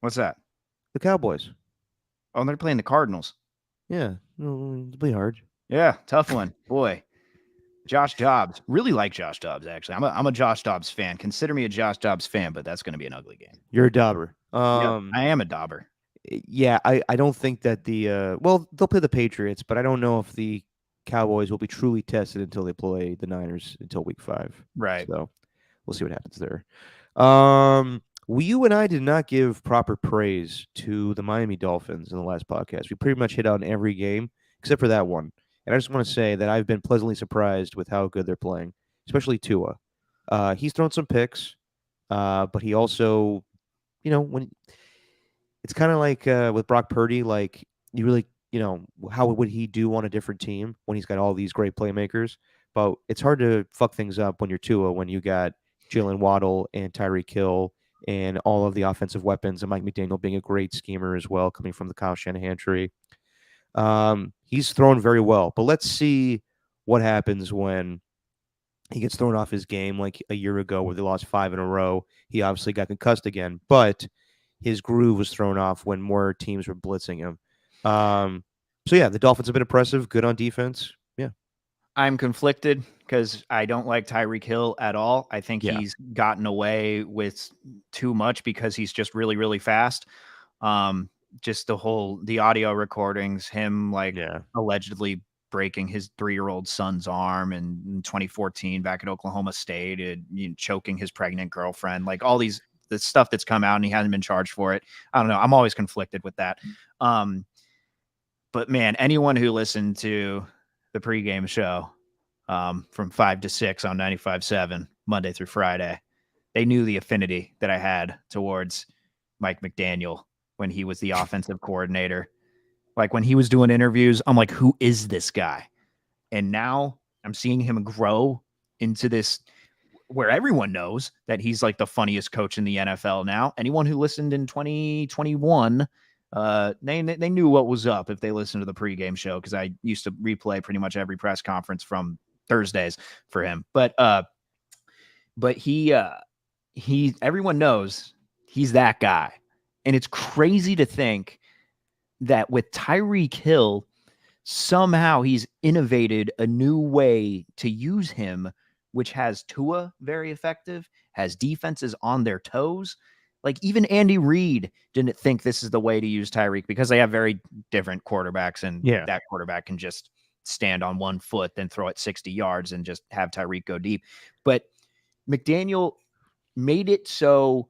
B: What's that?
A: The Cowboys.
B: Oh, they're playing the Cardinals.
A: Yeah, it'll be hard.
B: Yeah, tough one, boy. Josh Dobbs. Really like Josh Dobbs, actually. I'm a Josh Dobbs fan. Consider me a Josh Dobbs fan, but that's going to be an ugly game.
A: You're a dauber.
B: I am a dauber.
A: Yeah, I don't think that they'll play the Patriots, but I don't know if the Cowboys will be truly tested until they play the Niners until week 5.
B: Right.
A: So we'll see what happens there. You and I did not give proper praise to the Miami Dolphins in the last podcast. We pretty much hit on every game except for that one. And I just want to say that I've been pleasantly surprised with how good they're playing, especially Tua. He's thrown some picks, but he also, when it's kind of like with Brock Purdy, like you really, how would he do on a different team when he's got all these great playmakers? But it's hard to fuck things up when you're Tua, when you got Jalen Waddle and Tyreek Hill and all of the offensive weapons, and Mike McDaniel being a great schemer as well, coming from the Kyle Shanahan tree. He's thrown very well, but let's see what happens when he gets thrown off his game like a year ago where they lost 5 in a row. He obviously got concussed again, but his groove was thrown off when more teams were blitzing him. So yeah, the Dolphins have been impressive, good on defense. Yeah.
B: I'm conflicted because I don't like Tyreek Hill at all. I think he's gotten away with too much because he's just really, really fast. Just the audio recordings, him allegedly breaking his 3-year-old son's arm in 2014 back at Oklahoma State, and choking his pregnant girlfriend, like all the stuff that's come out, and he hasn't been charged for it. I don't know. I'm always conflicted with that. But man, anyone who listened to the pregame show from 5 to 6 on 95.7 Monday through Friday, they knew the affinity that I had towards Mike McDaniel when he was the offensive coordinator. Like when he was doing interviews, I'm like, who is this guy? And now I'm seeing him grow into this where everyone knows that he's like the funniest coach in the NFL now. Anyone who listened in 2021, they knew what was up if they listened to the pregame show, because I used to replay pretty much every press conference from Thursdays for him. But he everyone knows he's that guy. And it's crazy to think that with Tyreek Hill, somehow he's innovated a new way to use him, which has Tua very effective, has defenses on their toes. Like even Andy Reid didn't think this is the way to use Tyreek, because they have very different quarterbacks, and that quarterback can just stand on one foot, then throw it 60 yards and just have Tyreek go deep. But McDaniel made it so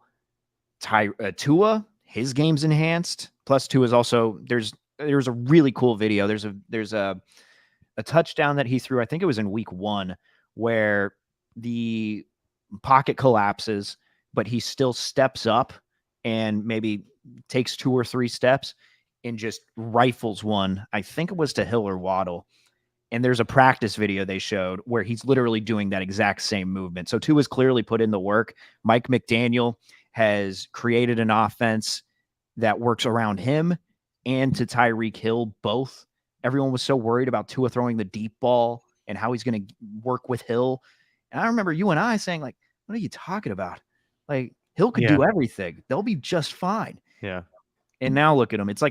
B: Tua, his game's enhanced. Plus Tua is also, there's a really cool video. There's a touchdown that he threw. I think it was in week 1, where the pocket collapses, but he still steps up and maybe takes 2 or 3 steps and just rifles one. I think it was to Hill or Waddle. And there's a practice video they showed where he's literally doing that exact same movement. So Tua's clearly put in the work. Mike McDaniel has created an offense that works around him and to Tyreek Hill both. Everyone was so worried about Tua throwing the deep ball and how he's going to work with Hill. And I remember you and I saying, like, what are you talking about? Like, Hill could do everything. They'll be just fine.
A: Yeah.
B: And now look at him. It's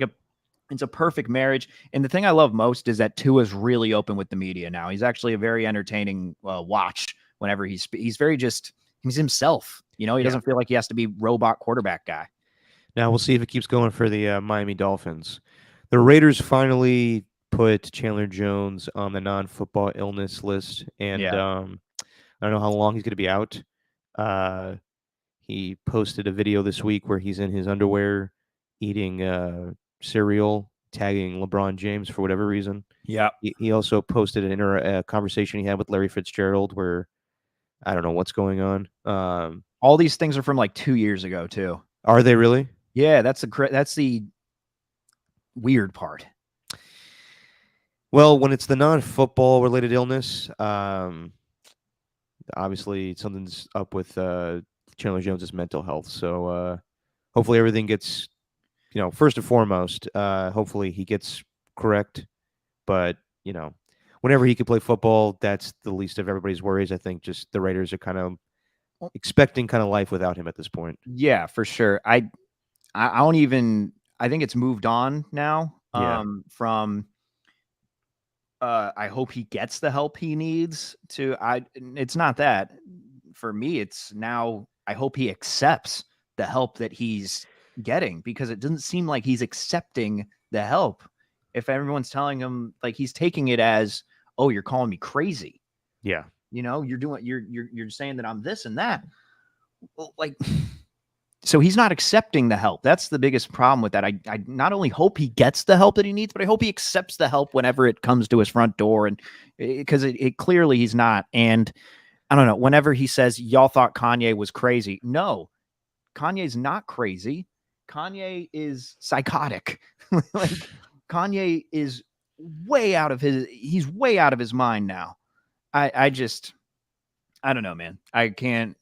B: a perfect marriage. And the thing I love most is that Tua's really open with the media now. He's actually a very entertaining watch whenever he's himself. You know, he doesn't feel like he has to be robot quarterback guy.
A: Now we'll see if it keeps going for the Miami Dolphins. The Raiders finally put Chandler Jones on the non-football illness list, and I don't know how long he's going to be out. He posted a video this week where he's in his underwear eating cereal, tagging LeBron James for whatever reason.
B: Yeah.
A: He also posted a conversation he had with Larry Fitzgerald where I don't know what's going on.
B: All these things are from like 2 years ago too.
A: Are they really?
B: Yeah, that's the weird part.
A: Well, when it's the non-football related illness, obviously something's up with Chandler Jones' mental health. So hopefully everything gets, first and foremost, hopefully he gets correct. But, whenever he can play football, that's the least of everybody's worries. I think just the Raiders are kind of expecting kind of life without him at this point.
B: Yeah, for sure. I don't even, I think it's moved on now from I hope he gets the help he needs to, it's not that for me. It's now, I hope he accepts the help that he's getting, because it doesn't seem like he's accepting the help. If everyone's telling him, like, he's taking it as, oh, you're calling me crazy.
A: Yeah.
B: You're saying that I'm this and that. Well, like, so he's not accepting the help. That's the biggest problem with that. I not only hope he gets the help that he needs, but I hope he accepts the help whenever it comes to his front door. And because it clearly he's not. And I don't know, whenever he says, y'all thought Kanye was crazy. No, Kanye's not crazy. Kanye is psychotic. Like, Kanye is way out of his mind now. I don't know, man. I can't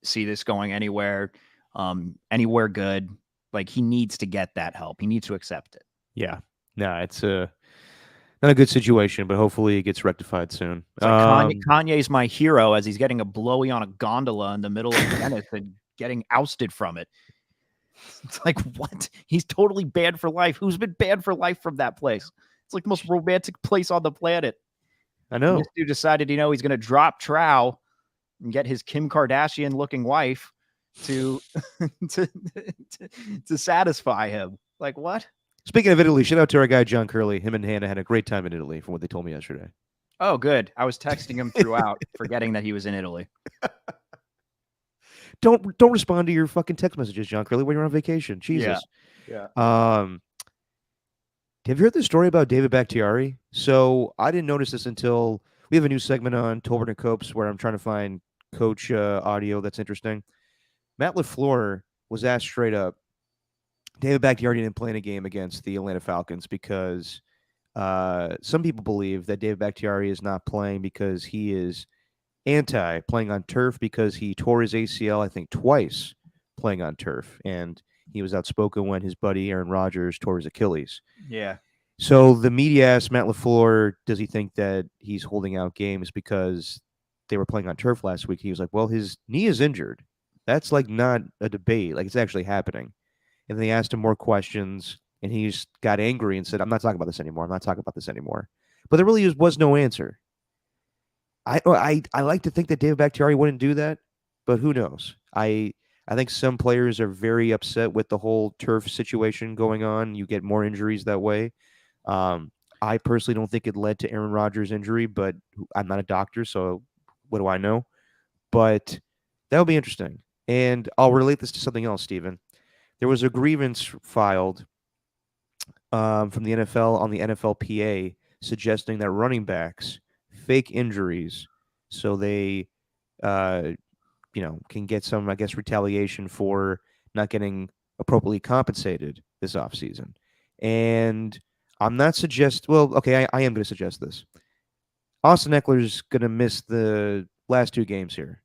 B: see this going anywhere good. Like, he needs to get that help. He needs to accept it.
A: Yeah. No, it's not a good situation, but hopefully it gets rectified soon.
B: It's like Kanye's my hero as he's getting a blowy on a gondola in the middle of Venice and getting ousted from it. It's like, what? He's totally banned for life. Who's been banned for life from that place? It's like the most romantic place on the planet.
A: I know.
B: And this dude decided, he's going to drop trow and get his Kim Kardashian looking wife to satisfy him. Like, what?
A: Speaking of Italy, shout out to our guy John Curley. Him and Hannah had a great time in Italy, from what they told me yesterday.
B: Oh, good. I was texting him throughout, forgetting that he was in Italy.
A: Don't respond to your fucking text messages, John Curley, when you're on vacation. Jesus.
B: Yeah.
A: Have you heard the story about David Bakhtiari? So I didn't notice this until we have a new segment on Tolbert and Copes where I'm trying to find coach audio that's interesting. Matt LaFleur was asked straight up, David Bakhtiari didn't play in a game against the Atlanta Falcons because some people believe that David Bakhtiari is not playing because he is anti-playing on turf, because he tore his ACL, I think, twice playing on turf. And he was outspoken when his buddy Aaron Rodgers tore his Achilles.
B: Yeah.
A: So the media asked Matt LaFleur, does he think that he's holding out games because they were playing on turf last week? He was like, well, his knee is injured. That's like not a debate. Like, it's actually happening. And they asked him more questions, and he just got angry and said, I'm not talking about this anymore. I'm not talking about this anymore. But there really was no answer. I like to think that David Bakhtiari wouldn't do that, but who knows? I think some players are very upset with the whole turf situation going on. You get more injuries that way. I personally don't think it led to Aaron Rodgers' injury, but I'm not a doctor, so what do I know? But that would be interesting. And I'll relate this to something else, Stephen. There was a grievance filed from the NFL on the NFLPA suggesting that running backs fake injuries so they, uh, can get some, I guess, retaliation for not getting appropriately compensated this offseason. And I'm not well, okay, I am going to suggest this. Austin Eckler's going to miss the last 2 games here.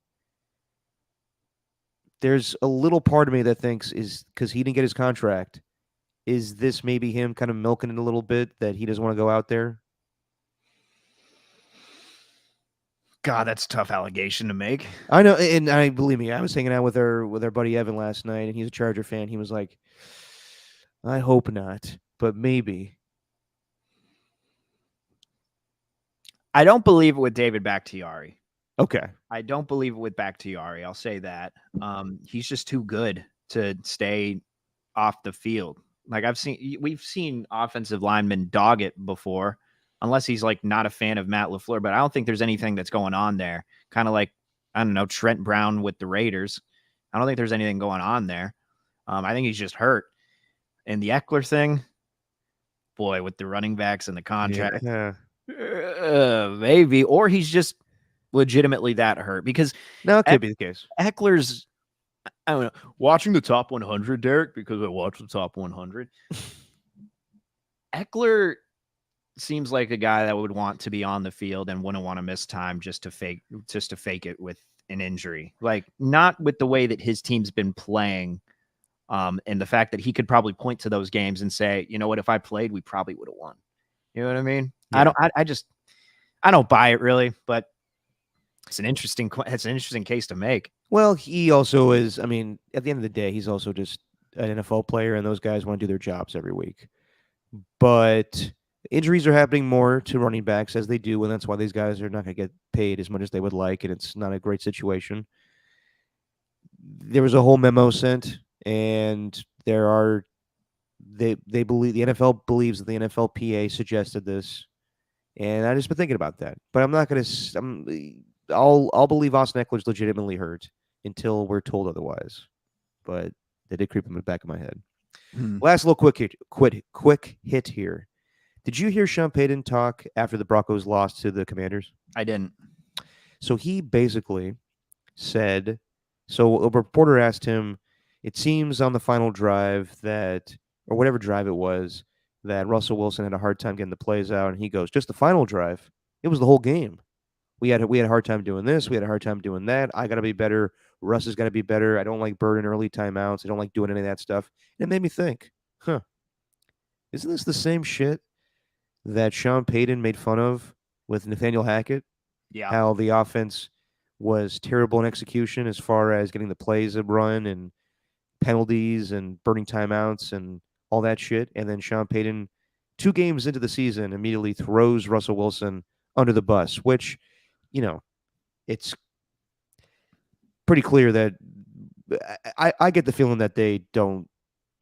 A: There's a little part of me that thinks is because he didn't get his contract. Is this maybe him kind of milking it a little bit that he doesn't want to go out there?
B: God, that's a tough allegation to make.
A: I know, and I believe me, I was hanging out with our buddy Evan last night, and he's a Charger fan. He was like, "I hope not, but maybe."
B: I don't believe it with David Bakhtiari.
A: Okay.
B: I don't believe it with Bakhtiari. I'll say that. He's just too good to stay off the field. Like we've seen offensive linemen dog it before, unless he's like not a fan of Matt LaFleur, but I don't think there's anything that's going on there. Kind of like, I don't know, Trent Brown with the Raiders. I don't think there's anything going on there. I think he's just hurt. And the Eckler thing, boy, with the running backs and the contract, maybe, or he's just legitimately that hurt because
A: no, it could be the case.
B: Eckler's, I don't know, watching the top 100, Derek, because I watch the top 100. Eckler seems like a guy that would want to be on the field and wouldn't want to miss time just to fake it with an injury. Like, not with the way that his team's been playing, and the fact that he could probably point to those games and say, you know what, if I played, we probably would have won. You know what I mean? Yeah. I don't buy it really, but it's an interesting case to make.
A: Well, he also is, I mean, at the end of the day, he's also just an NFL player, and those guys want to do their jobs every week. But injuries are happening more to running backs as they do, and that's why these guys are not going to get paid as much as they would like, and it's not a great situation. There was a whole memo sent, and they believe, the NFL believes that the NFLPA suggested this, and I just been thinking about that. But I'm not going to, I'll believe Austin Eckler's legitimately hurt until we're told otherwise. But they did creep in the back of my head. Last little quick hit here. Did you hear Sean Payton talk after the Broncos lost to the Commanders?
B: I didn't.
A: So he basically said, so a reporter asked him, it seems on the final drive that, or whatever drive it was, that Russell Wilson had a hard time getting the plays out. And he goes, just the final drive. It was the whole game. We had a hard time doing this. We had a hard time doing that. I got to be better. Russ has got to be better. I don't like burning early timeouts. I don't like doing any of that stuff. And it made me think, isn't this the same shit that Sean Payton made fun of with Nathaniel Hackett?
B: Yeah.
A: How the offense was terrible in execution as far as getting the plays run and penalties and burning timeouts and all that shit. And then Sean Payton, 2 games into the season, immediately throws Russell Wilson under the bus, which, it's pretty clear that I get the feeling that they don't,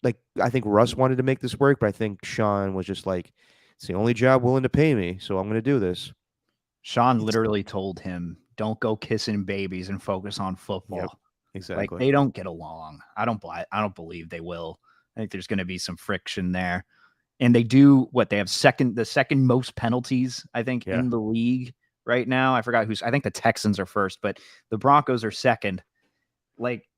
A: like, I think Russ wanted to make this work, but I think Sean was just like, it's the only job willing to pay me, so I'm going to do this.
B: Sean literally told him, don't go kissing babies and focus on football.
A: Yep, exactly.
B: Like, they don't get along. I don't believe they will. I think there's going to be some friction there. And they do they have the second most penalties, I think, in the league right now. I forgot I think the Texans are first, but the Broncos are second. Like,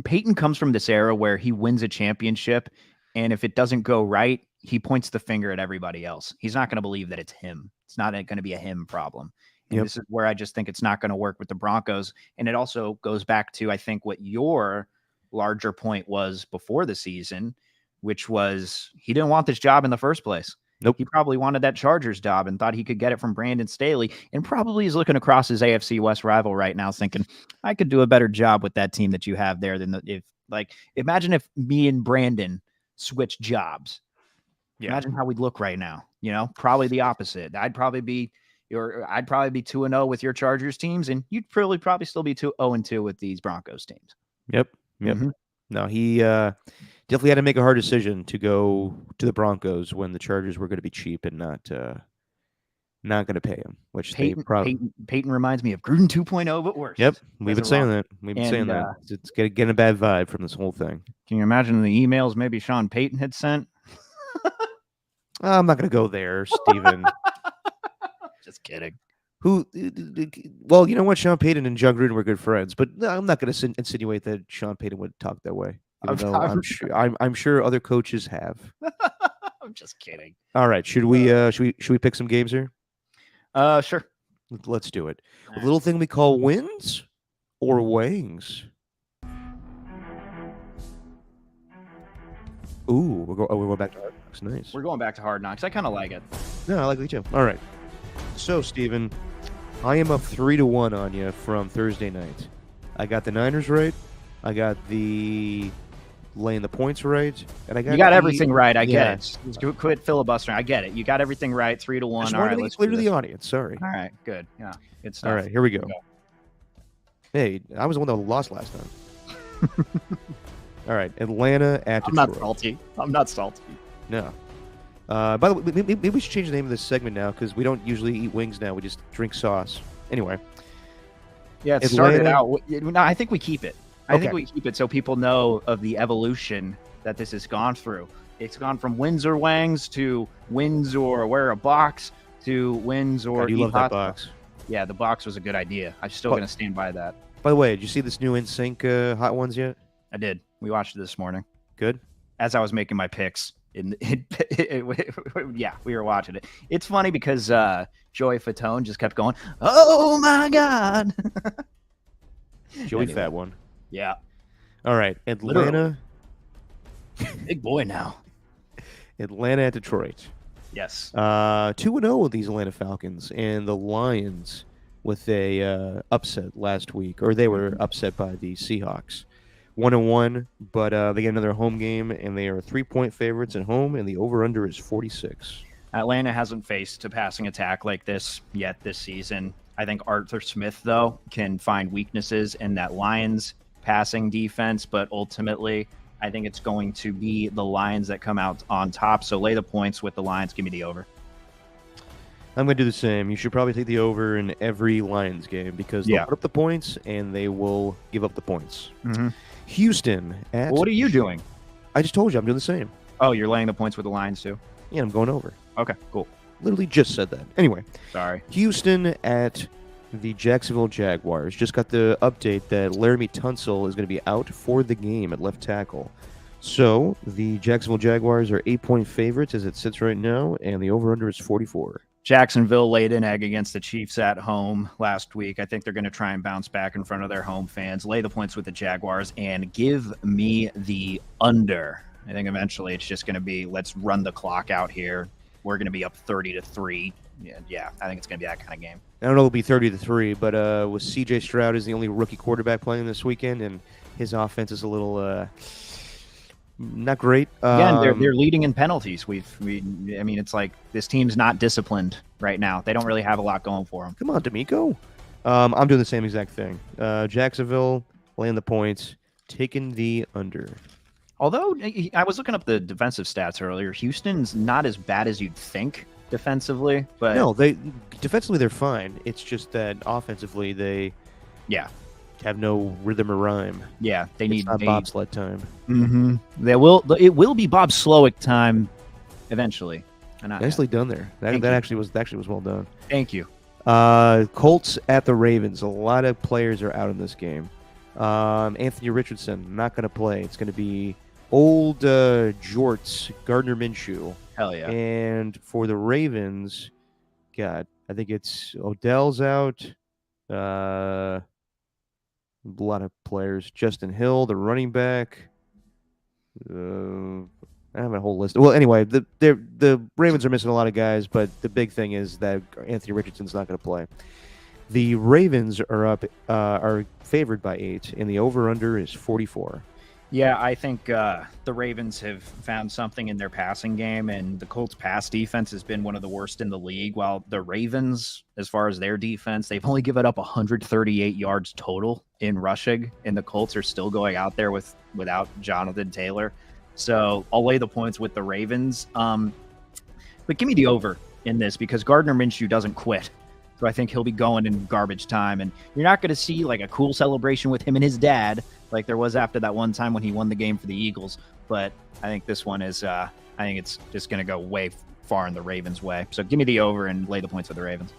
B: Peyton comes from this era where he wins a championship, and if it doesn't go right, he points the finger at everybody else. He's not going to believe that it's him. It's not going to be a him problem. And this is where I just think it's not going to work with the Broncos. And it also goes back to, I think, what your larger point was before the season, which was he didn't want this job in the first place.
A: Nope.
B: He probably wanted that Chargers job and thought he could get it from Brandon Staley, and probably is looking across his AFC West rival right now thinking, I could do a better job with that team that you have there than imagine if me and Brandon switched jobs. Yeah. Imagine how we'd look right now. Probably the opposite. I'd probably be 2-0 with your Chargers teams, and you'd probably still be 2-0-2 with these Broncos teams.
A: Yep. Mm-hmm. No, he definitely had to make a hard decision to go to the Broncos when the Chargers were going to be cheap and not going to pay him, which
B: Peyton reminds me of Gruden 2.0, but worse.
A: Yep, we've been saying that. It's getting a bad vibe from this whole thing.
B: Can you imagine the emails maybe Sean Payton had sent?
A: I'm not going to go there, Steven.
B: Just kidding.
A: Who? Well, you know what? Sean Payton and John Gruden were good friends, but no, I'm not going to insinuate that Sean Payton would talk that way. Even though I'm sure other coaches have.
B: I'm just kidding.
A: All right, should we pick some games here?
B: Sure.
A: Let's do it.
B: All
A: A
B: right.
A: little thing we call wins or wings. Ooh, we're going back to Hard Knocks. Nice.
B: We're going back to Hard Knocks. I kind of like it.
A: No, I like it too. All right. So, Steven, I am up 3-1 on you from Thursday night. I got the Niners right. I got the laying the points right, and I got
B: You got everything right. I get
A: Yeah.
B: it. Just quit filibustering. I get it. You got everything right. 3-1.
A: I
B: All
A: just
B: right,
A: wanted to make
B: let's
A: it clear
B: do
A: to
B: this.
A: the audience. Sorry.
B: All right, good. Yeah, good stuff.
A: All right, here we go. Hey, I was the one that lost last time. All right, Atlanta at
B: I'm
A: Detroit.
B: not salty. I'm not salty.
A: No. By the way, maybe we should change the name of this segment now because we don't usually eat wings now. We just drink sauce. Anyway.
B: Yeah, it started
A: Atlanta-
B: out. No, I think we keep it. I think
A: Okay.
B: we keep it so people know of the evolution that this has gone through. It's gone from wins or wangs to wins or wear a box to wins or
A: God, you
B: eat
A: love that
B: hot
A: box.
B: dogs. Yeah, the box was a good idea. I'm still
A: But-
B: going to stand by that.
A: By the way, did you see this new NSYNC Hot Ones yet?
B: I did. We watched it this morning
A: Good.
B: as I was making my picks. Yeah, we were watching it. It's funny because Joey Fatone just kept going, "Oh my God!"
A: Joey
B: Anyway.
A: Fat One.
B: Yeah,
A: All right, Atlanta
B: big boy now.
A: at Detroit.
B: Yes.
A: 2-0 with these Atlanta Falcons and the Lions with a upset last week, or they were upset by the Seahawks. 1-1, but they get another home game, and they are 3-point favorites at home, and the over/under is 46.
B: Atlanta hasn't faced a passing attack like this yet this season. I think Arthur Smith, though, can find weaknesses in that Lions passing defense, but ultimately, I think it's going to be the Lions that come out on top. So lay the points with the Lions. Give me the over.
A: I'm going to do the same. You should probably take the over in every Lions game because they'll
B: Yeah.
A: put up the points, and they will give up the points.
B: Mm-hmm.
A: Houston at...
B: What are you doing?
A: I just told you I'm doing the same.
B: Oh, you're laying the points with the Lions, too?
A: Yeah, I'm going over.
B: Okay, cool.
A: Literally just said that. Anyway,
B: Sorry.
A: Houston at the Jacksonville Jaguars. Just got the update that Laramie Tunsil is going to be out for the game at left tackle. So the Jacksonville Jaguars are 8-point favorites as it sits right now, and the over/under is 44.
B: Jacksonville laid an egg against the Chiefs at home last week. I think they're going to try and bounce back in front of their home fans, lay the points with the Jaguars, and give me the under. I think eventually it's just going to be, let's run the clock out here. We're going to be up 30-3. Yeah, I think it's going to be that kind of game.
A: I don't know, it'll be 30-3, but with C.J. Stroud is the only rookie quarterback playing this weekend, and his offense is a little not great.
B: Again, they're leading in penalties. I mean, it's like this team's not disciplined right now. They don't really have a lot going for them.
A: Come on, D'Amico. I'm doing the same exact thing. Jacksonville laying the points, taking the under.
B: Although I was looking up the defensive stats earlier, Houston's not as bad as you'd think defensively, but
A: No, they defensively they're fine. It's just that offensively they
B: yeah,
A: have no rhythm or rhyme.
B: yeah, they
A: It's
B: need
A: not bobsled time.
B: Mm-hmm. It will be Bob Slowick time eventually. And
A: Nicely done there.
B: Thank
A: That
B: you.
A: actually was well done.
B: Thank you.
A: Colts at the Ravens. A lot of players are out in this game. Anthony Richardson not going to play. It's going to be old Jorts, Gardner Minshew.
B: Hell yeah.
A: And for the Ravens, God, I think it's Odell's out. A lot of players. Justin Hill, the running back. I have a whole list. Well, anyway, the Ravens are missing a lot of guys, but the big thing is that Anthony Richardson's not going to play. The Ravens are favored by 8, and the over/under is 44.
B: Yeah, I think the Ravens have found something in their passing game, and the Colts' pass defense has been one of the worst in the league, while the Ravens, as far as their defense, they've only given up 138 yards total in rushing, and the Colts are still going out there without Jonathan Taylor. So I'll lay the points with the Ravens. But give me the over in this because Gardner Minshew doesn't quit. So I think he'll be going in garbage time. And you're not going to see like a cool celebration with him and his dad like there was after that one time when he won the game for the Eagles. But I think this one is, I think it's just going to go way far in the Ravens' way. So give me the over and lay the points for the Ravens.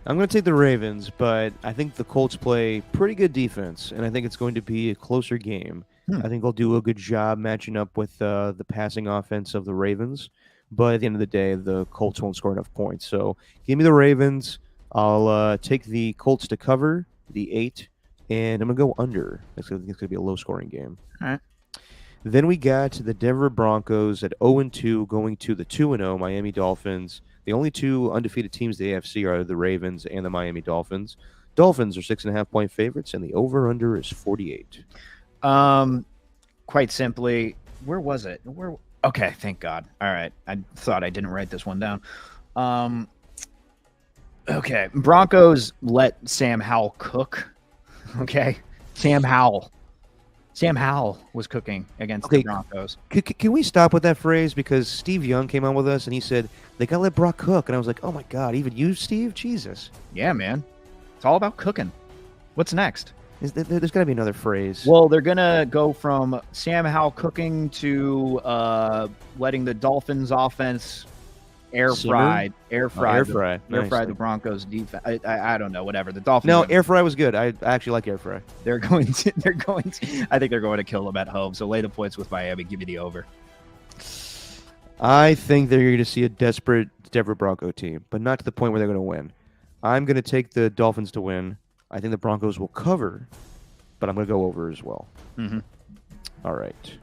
A: I'm going to take the Ravens, but I think the Colts play pretty good defense, and I think it's going to be a closer game. I think they'll do a good job matching up with the passing offense of the Ravens, but at the end of the day, the Colts won't score enough points. So give me the Ravens. I'll take the Colts to cover the 8, and I'm going to go under. I think it's going to be a low-scoring game.
B: All right.
A: Then we got the Denver Broncos at 0-2 going to the 2-0 Miami Dolphins. The only two undefeated teams in the AFC are the Ravens and the Miami Dolphins. Dolphins are 6.5-point favorites, and the over/under is 48.
B: Quite simply, where was it? Okay, thank God. All right, I thought I didn't write this one down. Okay, Broncos let Sam Howell cook. Okay, Sam Howell was cooking against the Broncos.
A: Can we stop with that phrase? Because Steve Young came on with us, and he said, they got to let Brock cook. And I was like, oh, my God, even you, Steve? Jesus.
B: Yeah, man. It's all about cooking. What's next?
A: There's got to be another phrase.
B: Well, they're going to go from Sam Howell cooking to letting the Dolphins offense air fry the Broncos defense. I don't know, whatever. The Dolphins.
A: No, air fry was good. I actually like air fry.
B: They're going to I think they're going to kill them at home. So lay the points with Miami. Give me the over.
A: I think they're going to see a desperate Denver Bronco team, but not to the point where they're going to win. I'm going to take the Dolphins to win. I think the Broncos will cover, but I'm going to go over as well.
B: Mm-hmm.
A: All right.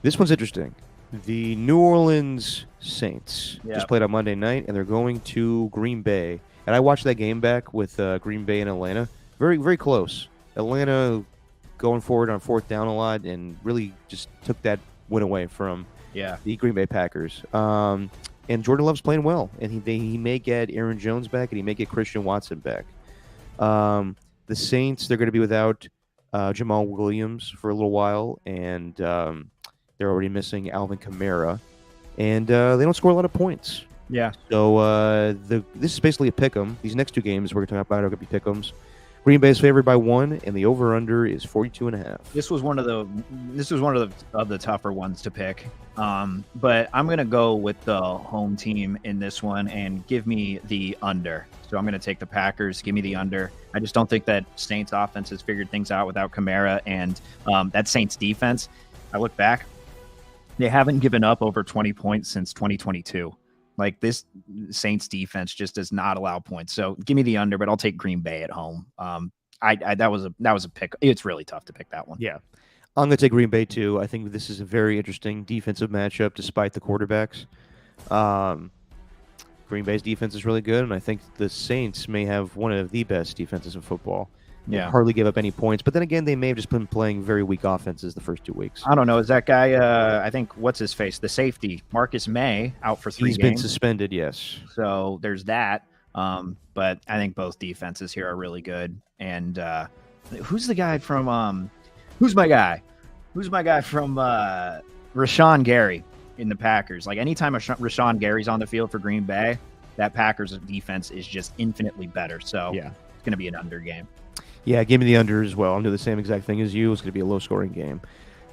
A: This one's interesting. The New Orleans Saints just played on Monday night, and they're going to Green Bay. And I watched that game back with Green Bay and Atlanta. Very, very close. Atlanta going forward on fourth down a lot and really just took that win away from the Green Bay Packers. And Jordan Love's playing well, and he may get Aaron Jones back, and he may get Christian Watson back. The Saints, they're going to be without Jamal Williams for a little while, and they're already missing Alvin Kamara, and they don't score a lot of points.
B: Yeah.
A: So this is basically a pick'em. These next two games we're going to talk about are going to be pick'ems. Green Bay is favored by 1, and the over/under is 42.5.
B: This was one of the tougher ones to pick. But I'm going to go with the home team in this one and give me the under. So I'm going to take the Packers. Give me the under. I just don't think that Saints offense has figured things out without Kamara, and that Saints defense. I look back, they haven't given up over 20 points since 2022. Like, this Saints defense just does not allow points. So give me the under, but I'll take Green Bay at home. That was a pick. It's really tough to pick that one.
A: Yeah. I'm going to take Green Bay too. I think this is a very interesting defensive matchup despite the quarterbacks. Green Bay's defense is really good, and I think the Saints may have one of the best defenses in football.
B: Yeah.
A: Hardly give up any points, but then again, they may have just been playing very weak offenses the first 2 weeks.
B: I don't know. Is that guy, I think, what's his face? The safety, Marcus May, out for 3 games.
A: He's been suspended, yes.
B: So there's that. But I think both defenses here are really good. And who's the guy from who's my guy from Rashawn Gary in the Packers? Like, anytime Rashawn Gary's on the field for Green Bay, that Packers defense is just infinitely better. So it's going to be an under game.
A: Yeah, give me the under as well. I'm doing the same exact thing as you. It's going to be a low-scoring game.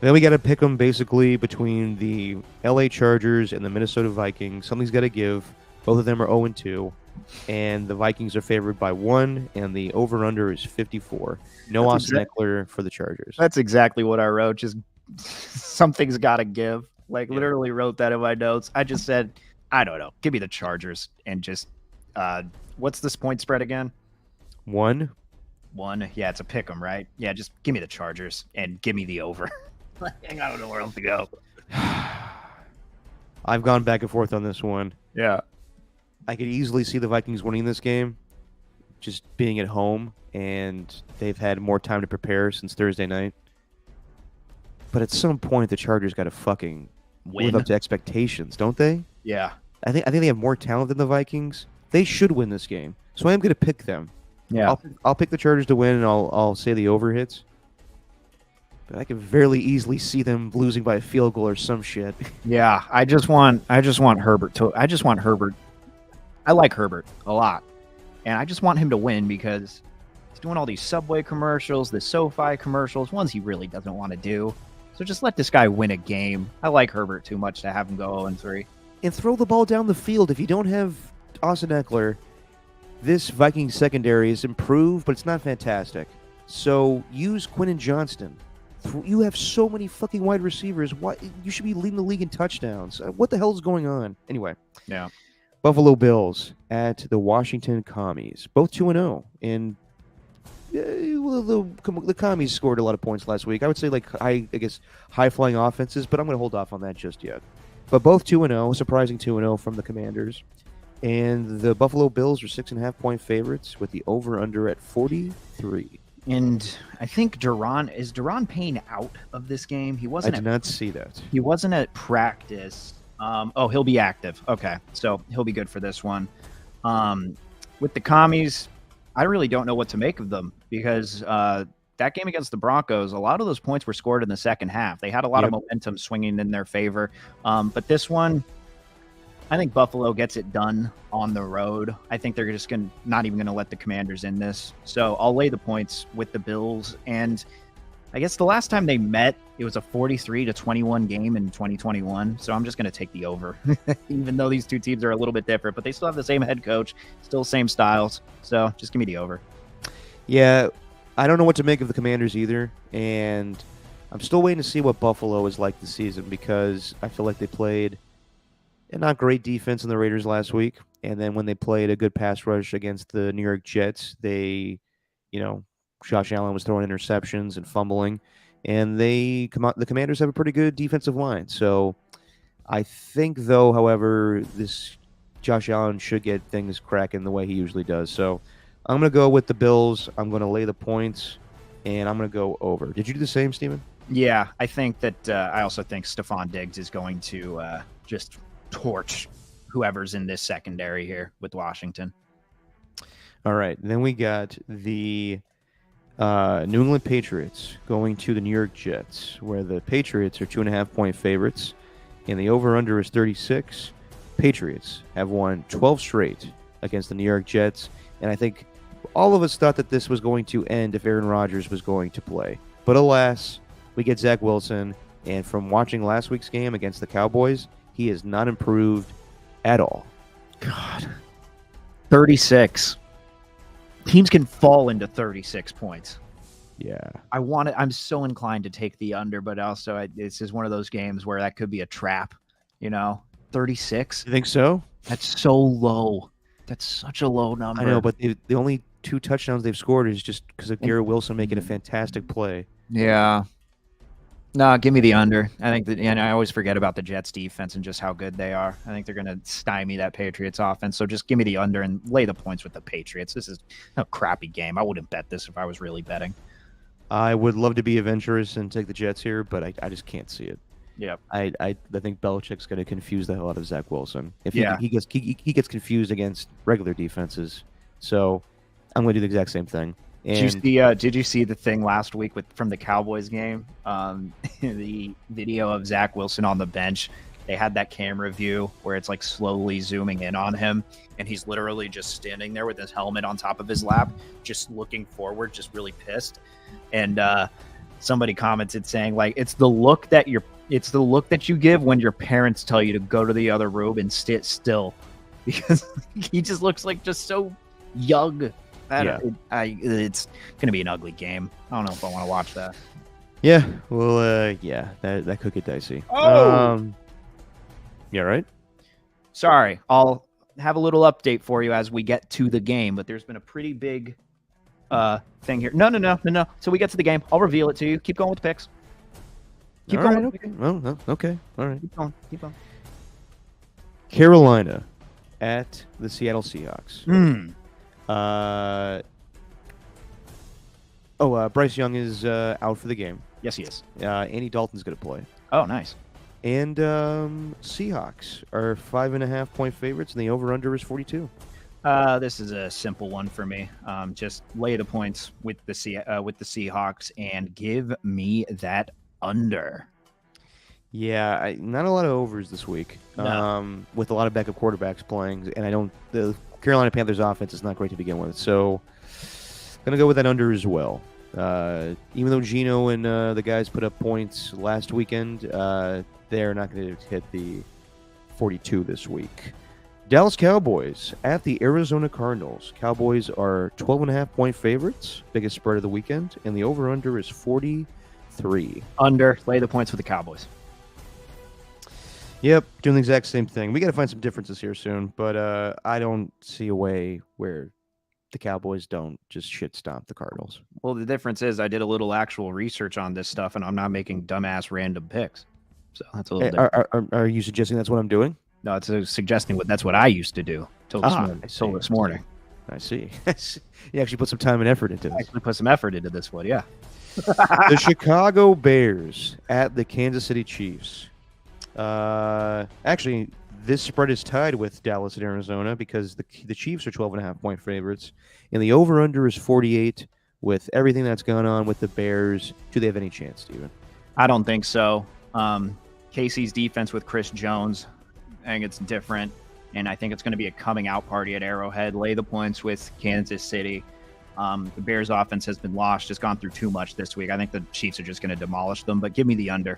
A: Then we got to pick them basically between the LA Chargers and the Minnesota Vikings. Something's got to give. Both of them are 0-2, and the Vikings are favored by 1, and the over/under is 54. No Austin Eckler for the Chargers.
B: That's exactly what I wrote. Just something's got to give. Like, literally wrote that in my notes. I just said, I don't know. Give me the Chargers and just what's this point spread again?
A: 1.
B: Yeah, it's a pick 'em, right? Yeah, just give me the Chargers and give me the over. I don't know where else to go.
A: I've gone back and forth on this one.
B: Yeah.
A: I could easily see the Vikings winning this game, just being at home, and they've had more time to prepare since Thursday night. But at some point, the Chargers got to fucking live up to expectations, don't they?
B: Yeah.
A: I think they have more talent than the Vikings. They should win this game, so I am going to pick them.
B: Yeah,
A: I'll pick the Chargers to win, and I'll say the over hits. But I can fairly easily see them losing by a field goal or some shit.
B: Yeah, I just want Herbert to. I like Herbert a lot, and I just want him to win because he's doing all these Subway commercials, the SoFi commercials, ones he really doesn't want to do. So just let this guy win a game. I like Herbert too much to have him go 0-3.
A: And throw the ball down the field. If you don't have Austin Eckler, this Vikings secondary is improved, but it's not fantastic. So use Quentin Johnston. You have so many fucking wide receivers. Why you should be leading the league in touchdowns? What the hell is going on? Anyway,
B: Yeah.
A: Buffalo Bills at the Washington Commies, both 2-0, and the Commies scored a lot of points last week. I would say high flying offenses, but I'm going to hold off on that just yet. But both 2-0, surprising 2-0 from the Commanders, and the Buffalo Bills are 6.5-point favorites with the over/under at 43.
B: And I think is Duron Payne out of this game? He
A: I
B: wasn't.
A: did not see that.
B: He wasn't at practice. He'll be active. Okay, so he'll be good for this one. With the Commies, I really don't know what to make of them because that game against the Broncos, a lot of those points were scored in the second half. They had a lot of momentum swinging in their favor. But this one, I think Buffalo gets it done on the road. I think they're just not even going to let the Commanders in this. So I'll lay the points with the Bills. And I guess the last time they met, it was a 43-21 game in 2021. So I'm just going to take the over, even though these two teams are a little bit different. But they still have the same head coach, still same styles. So just give me the over.
A: Yeah, I don't know what to make of the Commanders either. And I'm still waiting to see what Buffalo is like this season because I feel like they played a not great defense in the Raiders last week. And then when they played a good pass rush against the New York Jets, Josh Allen was throwing interceptions and fumbling. And the Commanders have a pretty good defensive line. So I think, though, however, this Josh Allen should get things cracking the way he usually does. So I'm going to go with the Bills. I'm going to lay the points, and I'm going to go over. Did you do the same, Steven?
B: Yeah, I think that I also think Stephon Diggs is going to just torch whoever's in this secondary here with Washington.
A: All right. Then we got the New England Patriots going to the New York Jets, where the Patriots are 2.5-point favorites, and the over/under is 36. Patriots have won 12 straight against the New York Jets, and I think all of us thought that this was going to end if Aaron Rodgers was going to play. But alas, we get Zach Wilson, and from watching last week's game against the Cowboys, he has not improved at all.
B: God. 36. Teams can fall into 36 points.
A: Yeah.
B: I'm so inclined to take the under, but also this is one of those games where that could be a trap, 36.
A: You think so?
B: That's so low. That's such a low number.
A: I know, but the only 2 touchdowns they've scored is just because of Garrett Wilson making a fantastic play.
B: Yeah. No, give me the under. I think that, and I always forget about the Jets defense and just how good they are. I think they're going to stymie that Patriots offense. So just give me the under and lay the points with the Patriots. This is a crappy game. I wouldn't bet this if I was really betting.
A: I would love to be adventurous and take the Jets here, but I just can't see it.
B: Yeah.
A: I think Belichick's going to confuse the hell out of Zach Wilson. If
B: Yeah.
A: he gets confused against regular defenses. So I'm going to do the exact same thing. And
B: Did you see the thing last week from the Cowboys game? The video of Zach Wilson on the bench. They had that camera view where it's like slowly zooming in on him, and he's literally just standing there with his helmet on top of his lap, just looking forward, just really pissed. And somebody commented saying like it's the look that you give when your parents tell you to go to the other room and sit still, because he just looks like just so young. It's going to be an ugly game. I don't know if I want to watch that.
A: yeah, well, that could get dicey. Yeah, right.
B: Sorry, I'll have a little update for you as we get to the game, but there's been a pretty big thing here. No. So we get to the game. I'll reveal it to you. Keep going with the picks. Keep going.
A: Okay. Well, okay. All right.
B: Keep going.
A: Carolina at the Seattle Seahawks. Bryce Young is out for the game.
B: Yes, he is.
A: Andy Dalton's going to play.
B: Oh, nice.
A: And Seahawks are 5.5-point favorites, and the over/under is 42.
B: This is a simple one for me. Just lay the points with the Seahawks and give me that under.
A: Yeah, not a lot of overs this week.
B: No.
A: With a lot of backup quarterbacks playing, and the Carolina Panthers offense is not great to begin with, so gonna go with that under as well. Even though Geno and the guys put up points last weekend, they're not going to hit the 42 this week. Dallas Cowboys at the Arizona Cardinals. Cowboys are 12.5-point favorites, biggest spread of the weekend, and the over-under is 43.
B: Under. Lay the points with the Cowboys.
A: Yep, doing the exact same thing. We got to find some differences here soon, but I don't see a way where the Cowboys don't just shit stomp the Cardinals.
B: Well, the difference is I did a little actual research on this stuff, and I'm not making dumbass random picks. So that's a little different.
A: Are you suggesting that's what I'm doing?
B: No, it's suggesting that's what I used to do till this morning.
A: I see. You actually put some time and effort into
B: I
A: this.
B: actually put some effort into this one, yeah.
A: The Chicago Bears at the Kansas City Chiefs. Actually, this spread is tied with Dallas and Arizona because the Chiefs are 12.5-point favorites, and the over-under is 48. With everything that's gone on with the Bears, do they have any chance, Steven?
B: I don't think so. Casey's defense with Chris Jones, I think it's different, and I think it's going to be a coming out party at Arrowhead. Lay the points with Kansas City. The Bears offense has been lost, just gone through too much this week. I think the Chiefs are just going to demolish them, but give me the under.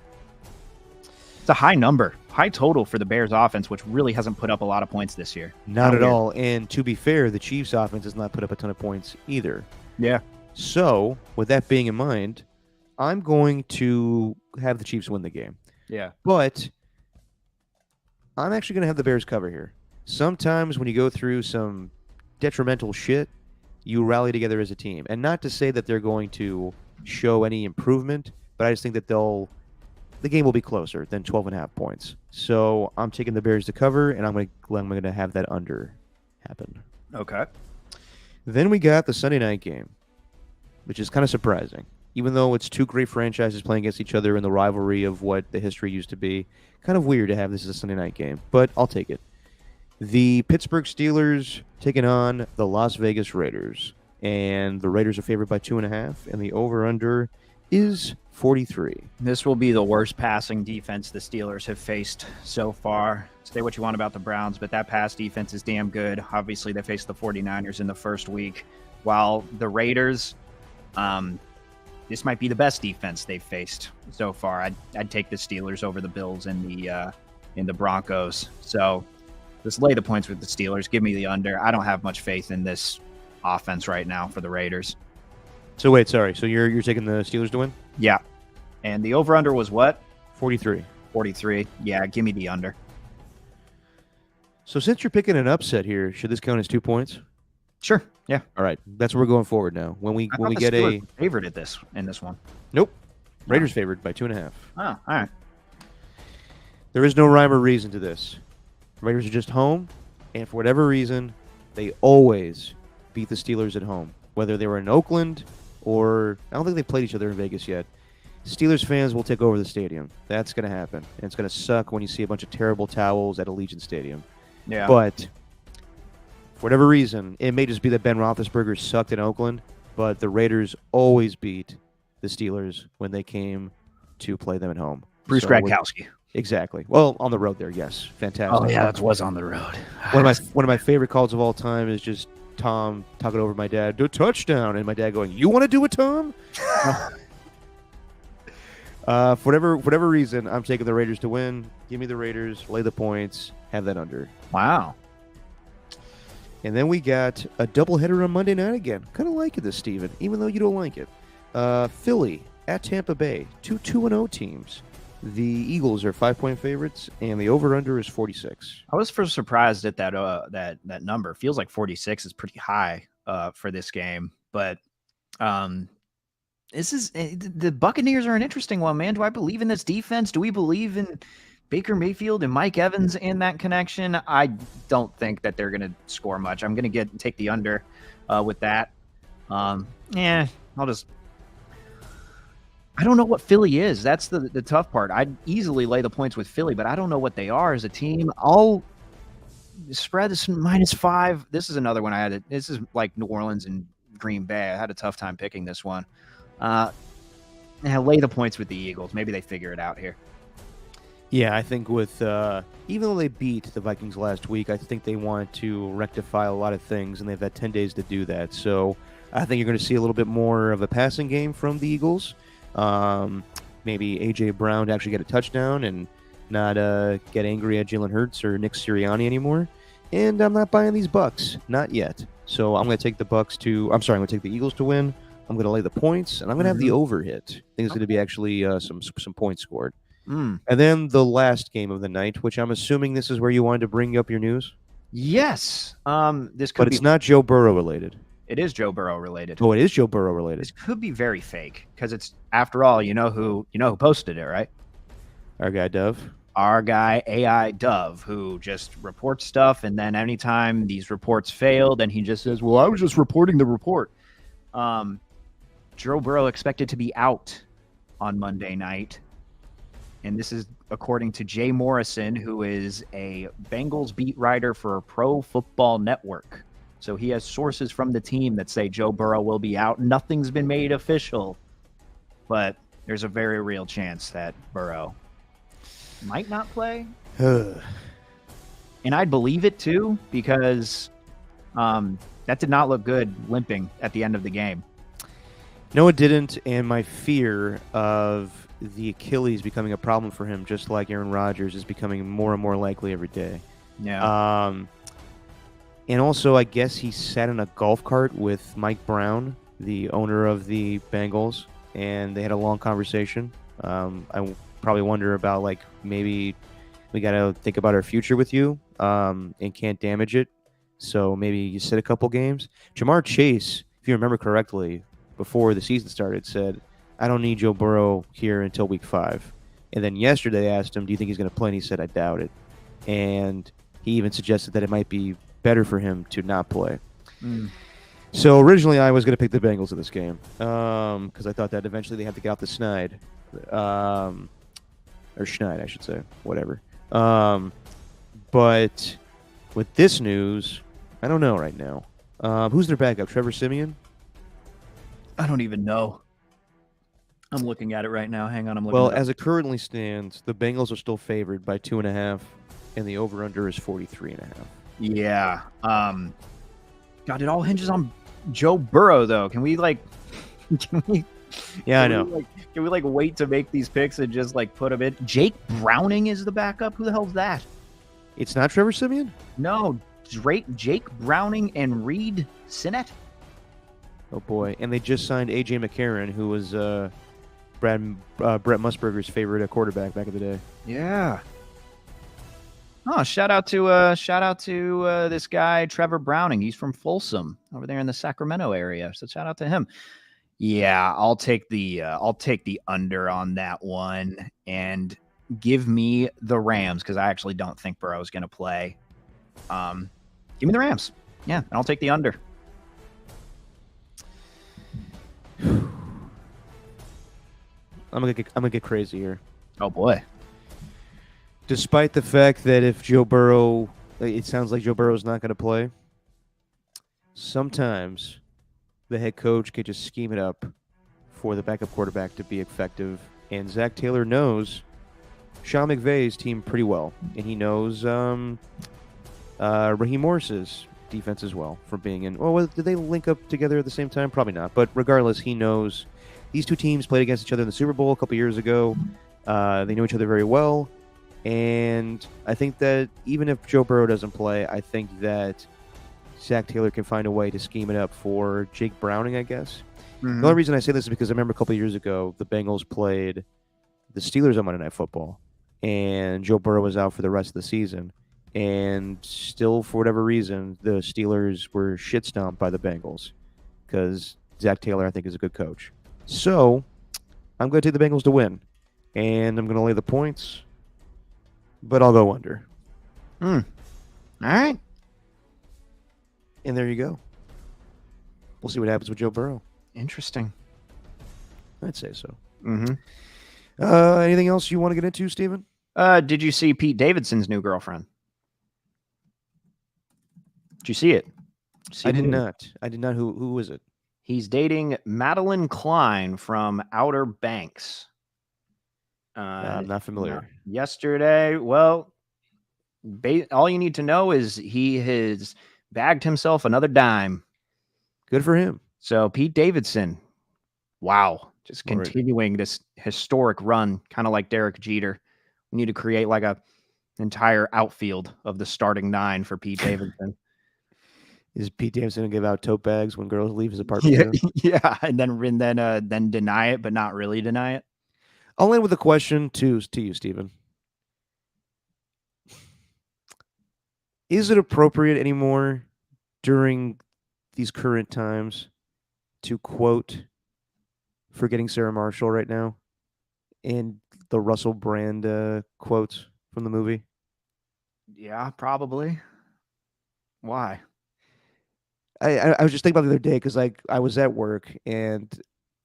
B: It's a high number, high total for the Bears offense, which really hasn't put up a lot of points this year.
A: Not at all. And to be fair, the Chiefs offense has not put up a ton of points either.
B: Yeah.
A: So, with that being in mind, I'm going to have the Chiefs win the game.
B: Yeah.
A: But I'm actually going to have the Bears cover here. Sometimes when you go through some detrimental shit, you rally together as a team. And not to say that they're going to show any improvement, but I just think that the game will be closer than 12.5 points. So I'm taking the Bears to cover, and I'm going to have that under happen.
B: Okay.
A: Then we got the Sunday night game, which is kind of surprising. Even though it's two great franchises playing against each other in the rivalry of what the history used to be, kind of weird to have this as a Sunday night game, but I'll take it. The Pittsburgh Steelers taking on the Las Vegas Raiders, and the Raiders are favored by 2.5, and the over-under is 43.
B: This will be the worst passing defense the Steelers have faced so far. Say what you want about the Browns, but that pass defense is damn good. Obviously, they faced the 49ers in the first week, while the Raiders, this might be the best defense they've faced so far. I'd take the Steelers over the Bills and the Broncos. So just lay the points with the Steelers. Give me the under. I don't have much faith in this offense right now for the Raiders.
A: So wait, sorry. So you're taking the Steelers to win?
B: Yeah. And the over-under was what?
A: 43.
B: 43. Yeah, give me the under.
A: So since you're picking an upset here, should this count as 2 points?
B: Sure. Yeah.
A: All right. That's where we're going forward now. When we get
B: a favorite at in this one.
A: Nope. Raiders favored by 2.5.
B: Oh, all right.
A: There is no rhyme or reason to this. Raiders are just home, and for whatever reason, they always beat the Steelers at home. Whether they were in Oakland or I don't think they played each other in Vegas yet. Steelers fans will take over the stadium. That's going to happen. And it's going to suck when you see a bunch of terrible towels at Allegiant Stadium.
B: Yeah.
A: But for whatever reason, it may just be that Ben Roethlisberger sucked in Oakland, but the Raiders always beat the Steelers when they came to play them at home.
B: Bruce Gradkowski.
A: Exactly. Well, on the road there, yes. Fantastic.
B: Oh, yeah, that was on the road.
A: One of my favorite calls of all time is just Tom talking over my dad, do a touchdown, and my dad going, "You want to do it, Tom?" For whatever reason, I'm taking the Raiders to win. Give me the Raiders, lay the points, have that under.
B: Wow.
A: And then we got a doubleheader on Monday night again. Kind of like it this, Steven, even though you don't like it. Philly at Tampa Bay, 2-2-0 teams. The Eagles are 5-point favorites, and the over/under is 46.
B: I was first surprised at that number. Feels like 46 is pretty high for this game, but this is the Buccaneers are an interesting one, man. Do I believe in this defense? Do we believe in Baker Mayfield and Mike Evans in that connection? I don't think that they're going to score much. I'm going to take the under with that. I don't know what Philly is. That's the tough part. I'd easily lay the points with Philly, but I don't know what they are as a team. I'll spread this -5. This is another one this is like New Orleans and Green Bay. I had a tough time picking this one. Lay the points with the Eagles. Maybe they figure it out here.
A: Yeah, I think with even though they beat the Vikings last week, I think they want to rectify a lot of things, and they've had 10 days to do that. So I think you're going to see a little bit more of a passing game from the Eagles. Maybe A.J. Brown to actually get a touchdown and not get angry at Jalen Hurts or Nick Sirianni anymore. and I'm not buying these Bucks, not yet. So I'm going to take the Bucks to. I'm sorry, I'm going to take the Eagles to win. I'm going to lay the points, and I'm going to have the over hit. I think it's going to be actually some points scored.
B: Mm.
A: And then the last game of the night, which I'm assuming this is where you wanted to bring up your news,
B: Yes. This could
A: but
B: be.
A: it's not Joe Burrow related.
B: It is Joe Burrow related.
A: Oh, it is Joe Burrow related.
B: This could be very fake because it's, after all, you know who posted it, right?
A: Our guy Dove.
B: Our guy AI Dove, who just reports stuff, and then anytime these reports fail, then he just says, "Well, I was just reporting the report." Joe Burrow expected to be out on Monday night, and this is according to Jay Morrison, who is a Bengals beat writer for Pro Football Network. So he has sources from the team that say Joe Burrow will be out. Nothing's been made official, but there's a very real chance that Burrow might not play. And I'd believe it too, because that did not look good limping at the end of the game.
A: No, it didn't, and my fear of the Achilles becoming a problem for him, just like Aaron Rodgers, is becoming more and more likely every day.
B: Yeah.
A: And also, I guess he sat in a golf cart with Mike Brown, the owner of the Bengals, and they had a long conversation. I probably wonder about, like, maybe we got to think about our future with you and can't damage it. So maybe you sit a couple games. Jamar Chase, if you remember correctly, before the season started, said, "I don't need Joe Burrow here until week 5." And then yesterday they asked him, "Do you think he's going to play?" And he said, "I doubt it." And he even suggested that it might be better for him to not play. So originally I was going to pick the Bengals in this game because I thought that eventually they have to get out the snide. Or Schneid, I should say. Whatever. But with this news, I don't know right now. Who's their backup? Trevor Siemian?
B: I don't even know. I'm looking at it right now. Hang on, I'm looking.
A: Well,
B: it up.
A: as it currently stands, the Bengals are still favored by 2.5, and the over/under is 43.5.
B: Yeah. God, it all hinges on Joe Burrow, though. Can we
A: Yeah, I know.
B: Can we wait to make these picks and just put them in? Jake Browning is the backup. Who the hell's that?
A: It's not Trevor Siemian?
B: No, Jake Browning and Reed Sinnett.
A: Oh boy! And they just signed AJ McCarron, who was Brett Musburger's favorite quarterback back in the day.
B: Yeah. Oh, shout out to this guy Trevor Browning. He's from Folsom over there in the Sacramento area. So shout out to him. Yeah, I'll take the under on that one and give me the Rams because I actually don't think Burrow's going to play. Give me the Rams. Yeah, and I'll take the under.
A: I'm gonna get crazy here.
B: Oh boy.
A: Despite the fact that if Joe Burrow, it sounds like Joe Burrow's not going to play, sometimes the head coach could just scheme it up for the backup quarterback to be effective. And Zach Taylor knows Sean McVay's team pretty well, and he knows Raheem Morris's defense as well from being in. Well, did they link up together at the same time? Probably not. But regardless, he knows these two teams played against each other in the Super Bowl a couple years ago. They know each other very well. And I think that even if Joe Burrow doesn't play, I think that Zach Taylor can find a way to scheme it up for Jake Browning, I guess.
B: Mm-hmm.
A: The only reason I say this is because I remember a couple of years ago, the Bengals played the Steelers on Monday Night Football, and Joe Burrow was out for the rest of the season. And still, for whatever reason, the Steelers were shit stomped by the Bengals because Zach Taylor, I think, is a good coach. So I'm going to take the Bengals to win, and I'm going to lay the points. But I'll go under.
B: All right.
A: And there you go. We'll see what happens with Joe Burrow.
B: Interesting.
A: I'd say so.
B: Mm-hmm.
A: Anything else you want to get into, Steven?
B: Did you see Pete Davidson's new girlfriend? Did you see it?
A: I did not. Who is it?
B: He's dating Madeline Klein from Outer Banks.
A: I'm not familiar.
B: Yesterday, well, all you need to know is he has bagged himself another dime.
A: Good for him.
B: So Pete Davidson, wow, just continuing this historic run, kind of like Derek Jeter. We need to create like a entire outfield of the starting 9 for Pete Davidson.
A: Is Pete Davidson gonna give out tote bags when girls leave his apartment?
B: Yeah,
A: too?
B: yeah, and then deny it, but not really deny it.
A: I'll end with a question to you, Stephen. Is it appropriate anymore during these current times to quote "Forgetting Sarah Marshall" right now and the Russell Brand quotes from the movie?
B: Yeah, probably. Why?
A: I was just thinking about the other day because I was at work and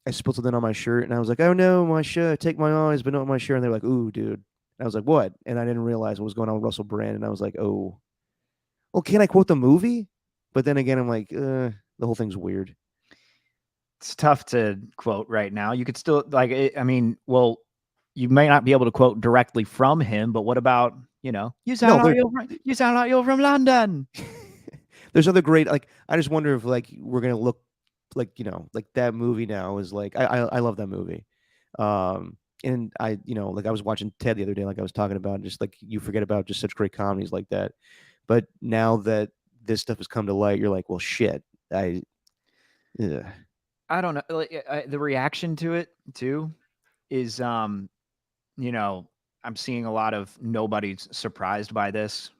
A: I spilled something on my shirt and I was like, oh no, my shirt, take my eyes, but not my shirt. And they're like, ooh, dude. And I was like, what? And I didn't realize what was going on with Russell Brand. And I was like, oh, well, can I quote the movie? But then again, I'm like, the whole thing's weird.
B: It's tough to quote right now. You could still I mean, well, you may not be able to quote directly from him, but what about, you sound like you're from London.
A: There's other great, like, I just wonder if like we're gonna look like, like that movie now is like I love that movie. And like I was watching Ted the other day, like I was talking about, just like you forget about just such great comedies like that. But now that this stuff has come to light, you're like, well, shit. Ugh.
B: I don't know. Like, the reaction to it too is, I'm seeing a lot of nobody's surprised by this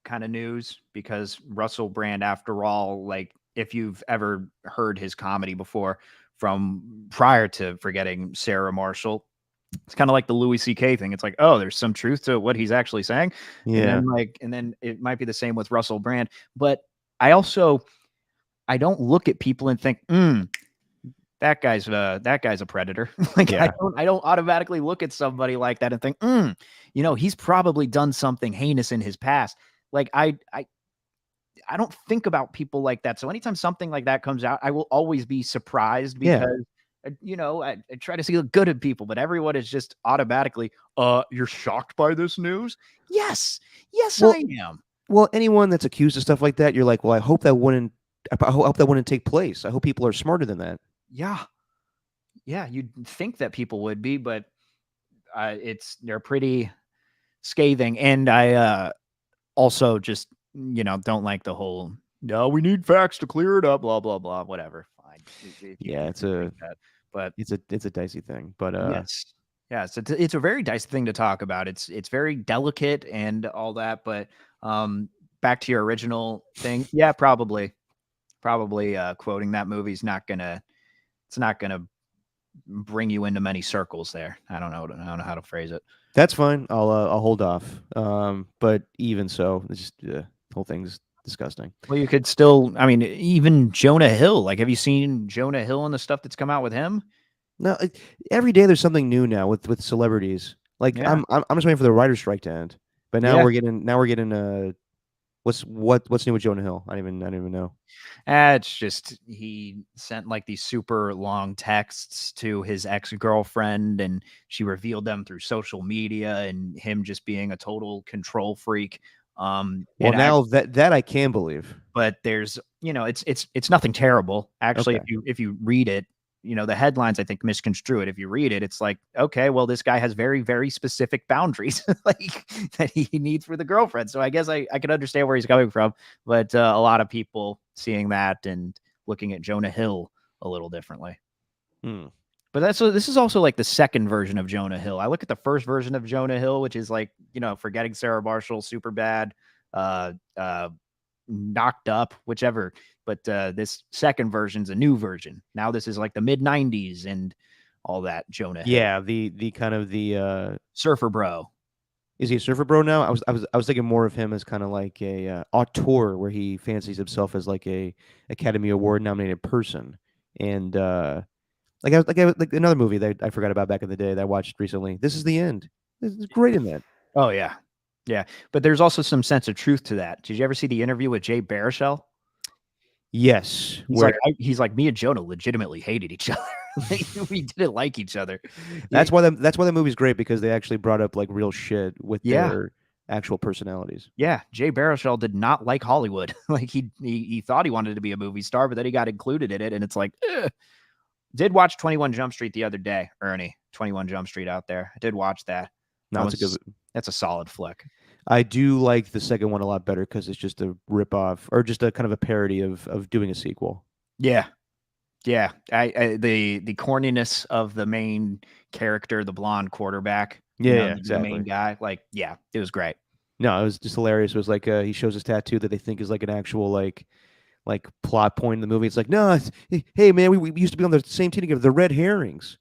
B: kind of news because Russell Brand, after all, like if you've ever heard his comedy before from prior to Forgetting Sarah Marshall, it's kind of like the Louis C.K. thing. It's like, oh, there's some truth to what he's actually saying.
A: Yeah.
B: And then it might be the same with Russell Brand. But I don't look at people and think, that guy's a predator. Like,
A: Yeah.
B: I don't automatically look at somebody like that and think, he's probably done something heinous in his past. Like I don't think about people like that. So anytime something like that comes out, I will always be surprised because I try to see the good in people, but everyone is just automatically, you're shocked by this news? Yes,
A: Well,
B: I am.
A: Well, anyone that's accused of stuff like that, you're like, well, I hope that wouldn't take place. I hope people are smarter than that.
B: Yeah. You'd think that people would be, but they're pretty scathing. And I also just, don't like the whole, no, we need facts to clear it up, blah, blah, blah, whatever. Fine.
A: It's a dicey thing, but
B: yes. Yeah, it's a very dicey thing to talk about. It's very delicate and all that, but back to your original thing, yeah, probably quoting that movie is not gonna bring you into many circles there. I don't know how to phrase it.
A: That's fine. I'll hold off. But even so, it's just the whole thing's disgusting.
B: Well, you could still, I mean, even Jonah Hill. Like, have you seen Jonah Hill and the stuff that's come out with him?
A: No, every day there's something new now with celebrities. Like
B: Yeah.
A: I'm just waiting for the writer's strike to end. But now
B: Yeah.
A: we're getting what's new with Jonah Hill? I don't even know.
B: It's just he sent like these super long texts to his ex-girlfriend, and she revealed them through social media, and him just being a total control freak.
A: Well, now that I can believe.
B: But there's, it's nothing terrible. Actually,
A: Okay.
B: if you read it, the headlines, I think, misconstrue it. If you read it, it's like, okay, well, this guy has very, very specific boundaries like that he needs for the girlfriend. So I guess I can understand where he's coming from, but a lot of people seeing that and looking at Jonah Hill a little differently. But this is also like the second version of Jonah Hill. I look at the first version of Jonah Hill, which is like, Forgetting Sarah Marshall, super bad, knocked up, whichever. But this second version's a new version. Now this is like the mid 90s and all that Jonah Hill.
A: Yeah, the kind of the
B: surfer bro.
A: Is he a surfer bro now? I was thinking more of him as kind of like a auteur, where he fancies himself as like a Academy Award nominated person, and like another movie that I forgot about back in the day that I watched recently. This Is the End. It's great in that.
B: Oh yeah, yeah. But there's also some sense of truth to that. Did you ever see the interview with Jay Baruchel?
A: Yes,
B: he's like, me and Jonah legitimately hated each other. We didn't like each other.
A: That's why the movie's great, because they actually brought up like real shit with their actual personalities.
B: Yeah, Jay Baruchel did not like Hollywood. Like he thought he wanted to be a movie star, but then he got included in it, and it's like, ugh. Did watch 21 Jump Street the other day, Ernie. 21 Jump Street out there. I did watch that.
A: No,
B: that's a solid flick.
A: I do like the second one a lot better because it's just a ripoff or just a kind of a parody of doing a sequel.
B: Yeah. Yeah. The corniness of the main character, the blonde quarterback,
A: Yeah,
B: the main
A: exactly.
B: guy. Like, yeah, it was great.
A: No, it was just hilarious. It was like he shows his tattoo that they think is like an actual like plot point in the movie. It's like, no, hey man, we used to be on the same team together, the Red Herrings.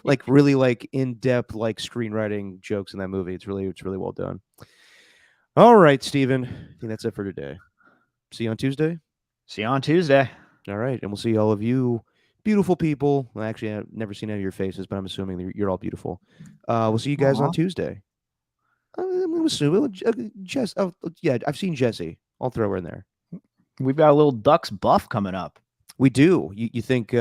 A: Like really like in depth like screenwriting jokes in that movie. It's really well done. All right, Steven. I think that's it for today. See you on Tuesday.
B: See you on Tuesday.
A: All right, and we'll see all of you beautiful people. Well, actually, I've never seen any of your faces, but I'm assuming that you're all beautiful. We'll see you guys on
B: Aw.
A: Tuesday. I'm gonna assume Jess. Oh, yeah, I've seen Jessie. I'll throw her in there.
B: We've got a little Ducks buff coming up.
A: We do. You think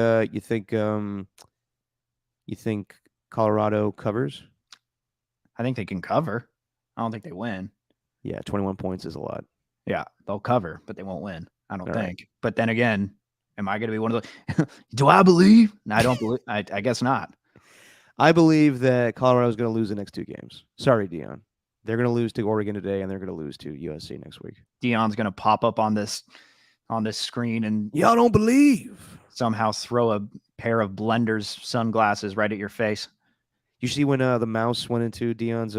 A: Colorado covers?
B: I think they can cover. I don't think they win.
A: Yeah, 21 points is a lot.
B: Yeah, they'll cover, but they won't win. I don't
A: All
B: think.
A: right.
B: But then again, am I going to be one of the? Do I believe? No, I don't believe. I guess not.
A: I believe that Colorado is going to lose the next 2 games. Sorry, Dion. They're going to lose to Oregon today, and they're going to lose to USC next week.
B: Dion's going to pop up on this screen and
A: Y'all don't believe.
B: somehow throw a pair of Blender's sunglasses right at your face.
A: You see when the mouse went into Dion's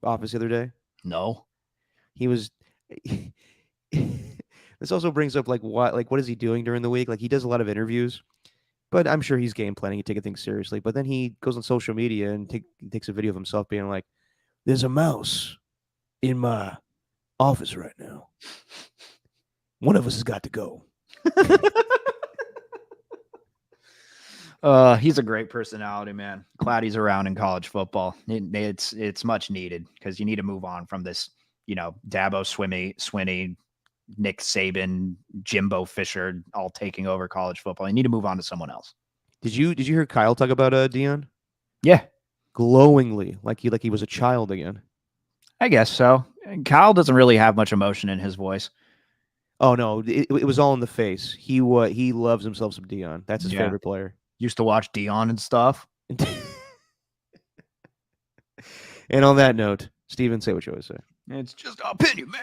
A: office the other day?
B: No.
A: He was. This also brings up what is he doing during the week? Like he does a lot of interviews, but I'm sure he's game planning and taking things seriously. But then he goes on social media and takes a video of himself being like, "There's a mouse in my office right now. One of us has got to go."
B: He's a great personality, man. Glad he's around in college football. It's much needed because you need to move on from this, Dabo Swinney, Nick Saban, Jimbo Fisher, all taking over college football. You need to move on to someone else.
A: Did you hear Kyle talk about Dion?
B: Yeah,
A: Glowingly, like he was a child again.
B: I guess so. Kyle doesn't really have much emotion in his voice.
A: Oh no, it was all in the face. He loves himself some Dion. That's his favorite player.
B: Used to watch Dion and stuff.
A: And on that note, Steven, say what you always say.
B: It's just opinion, man.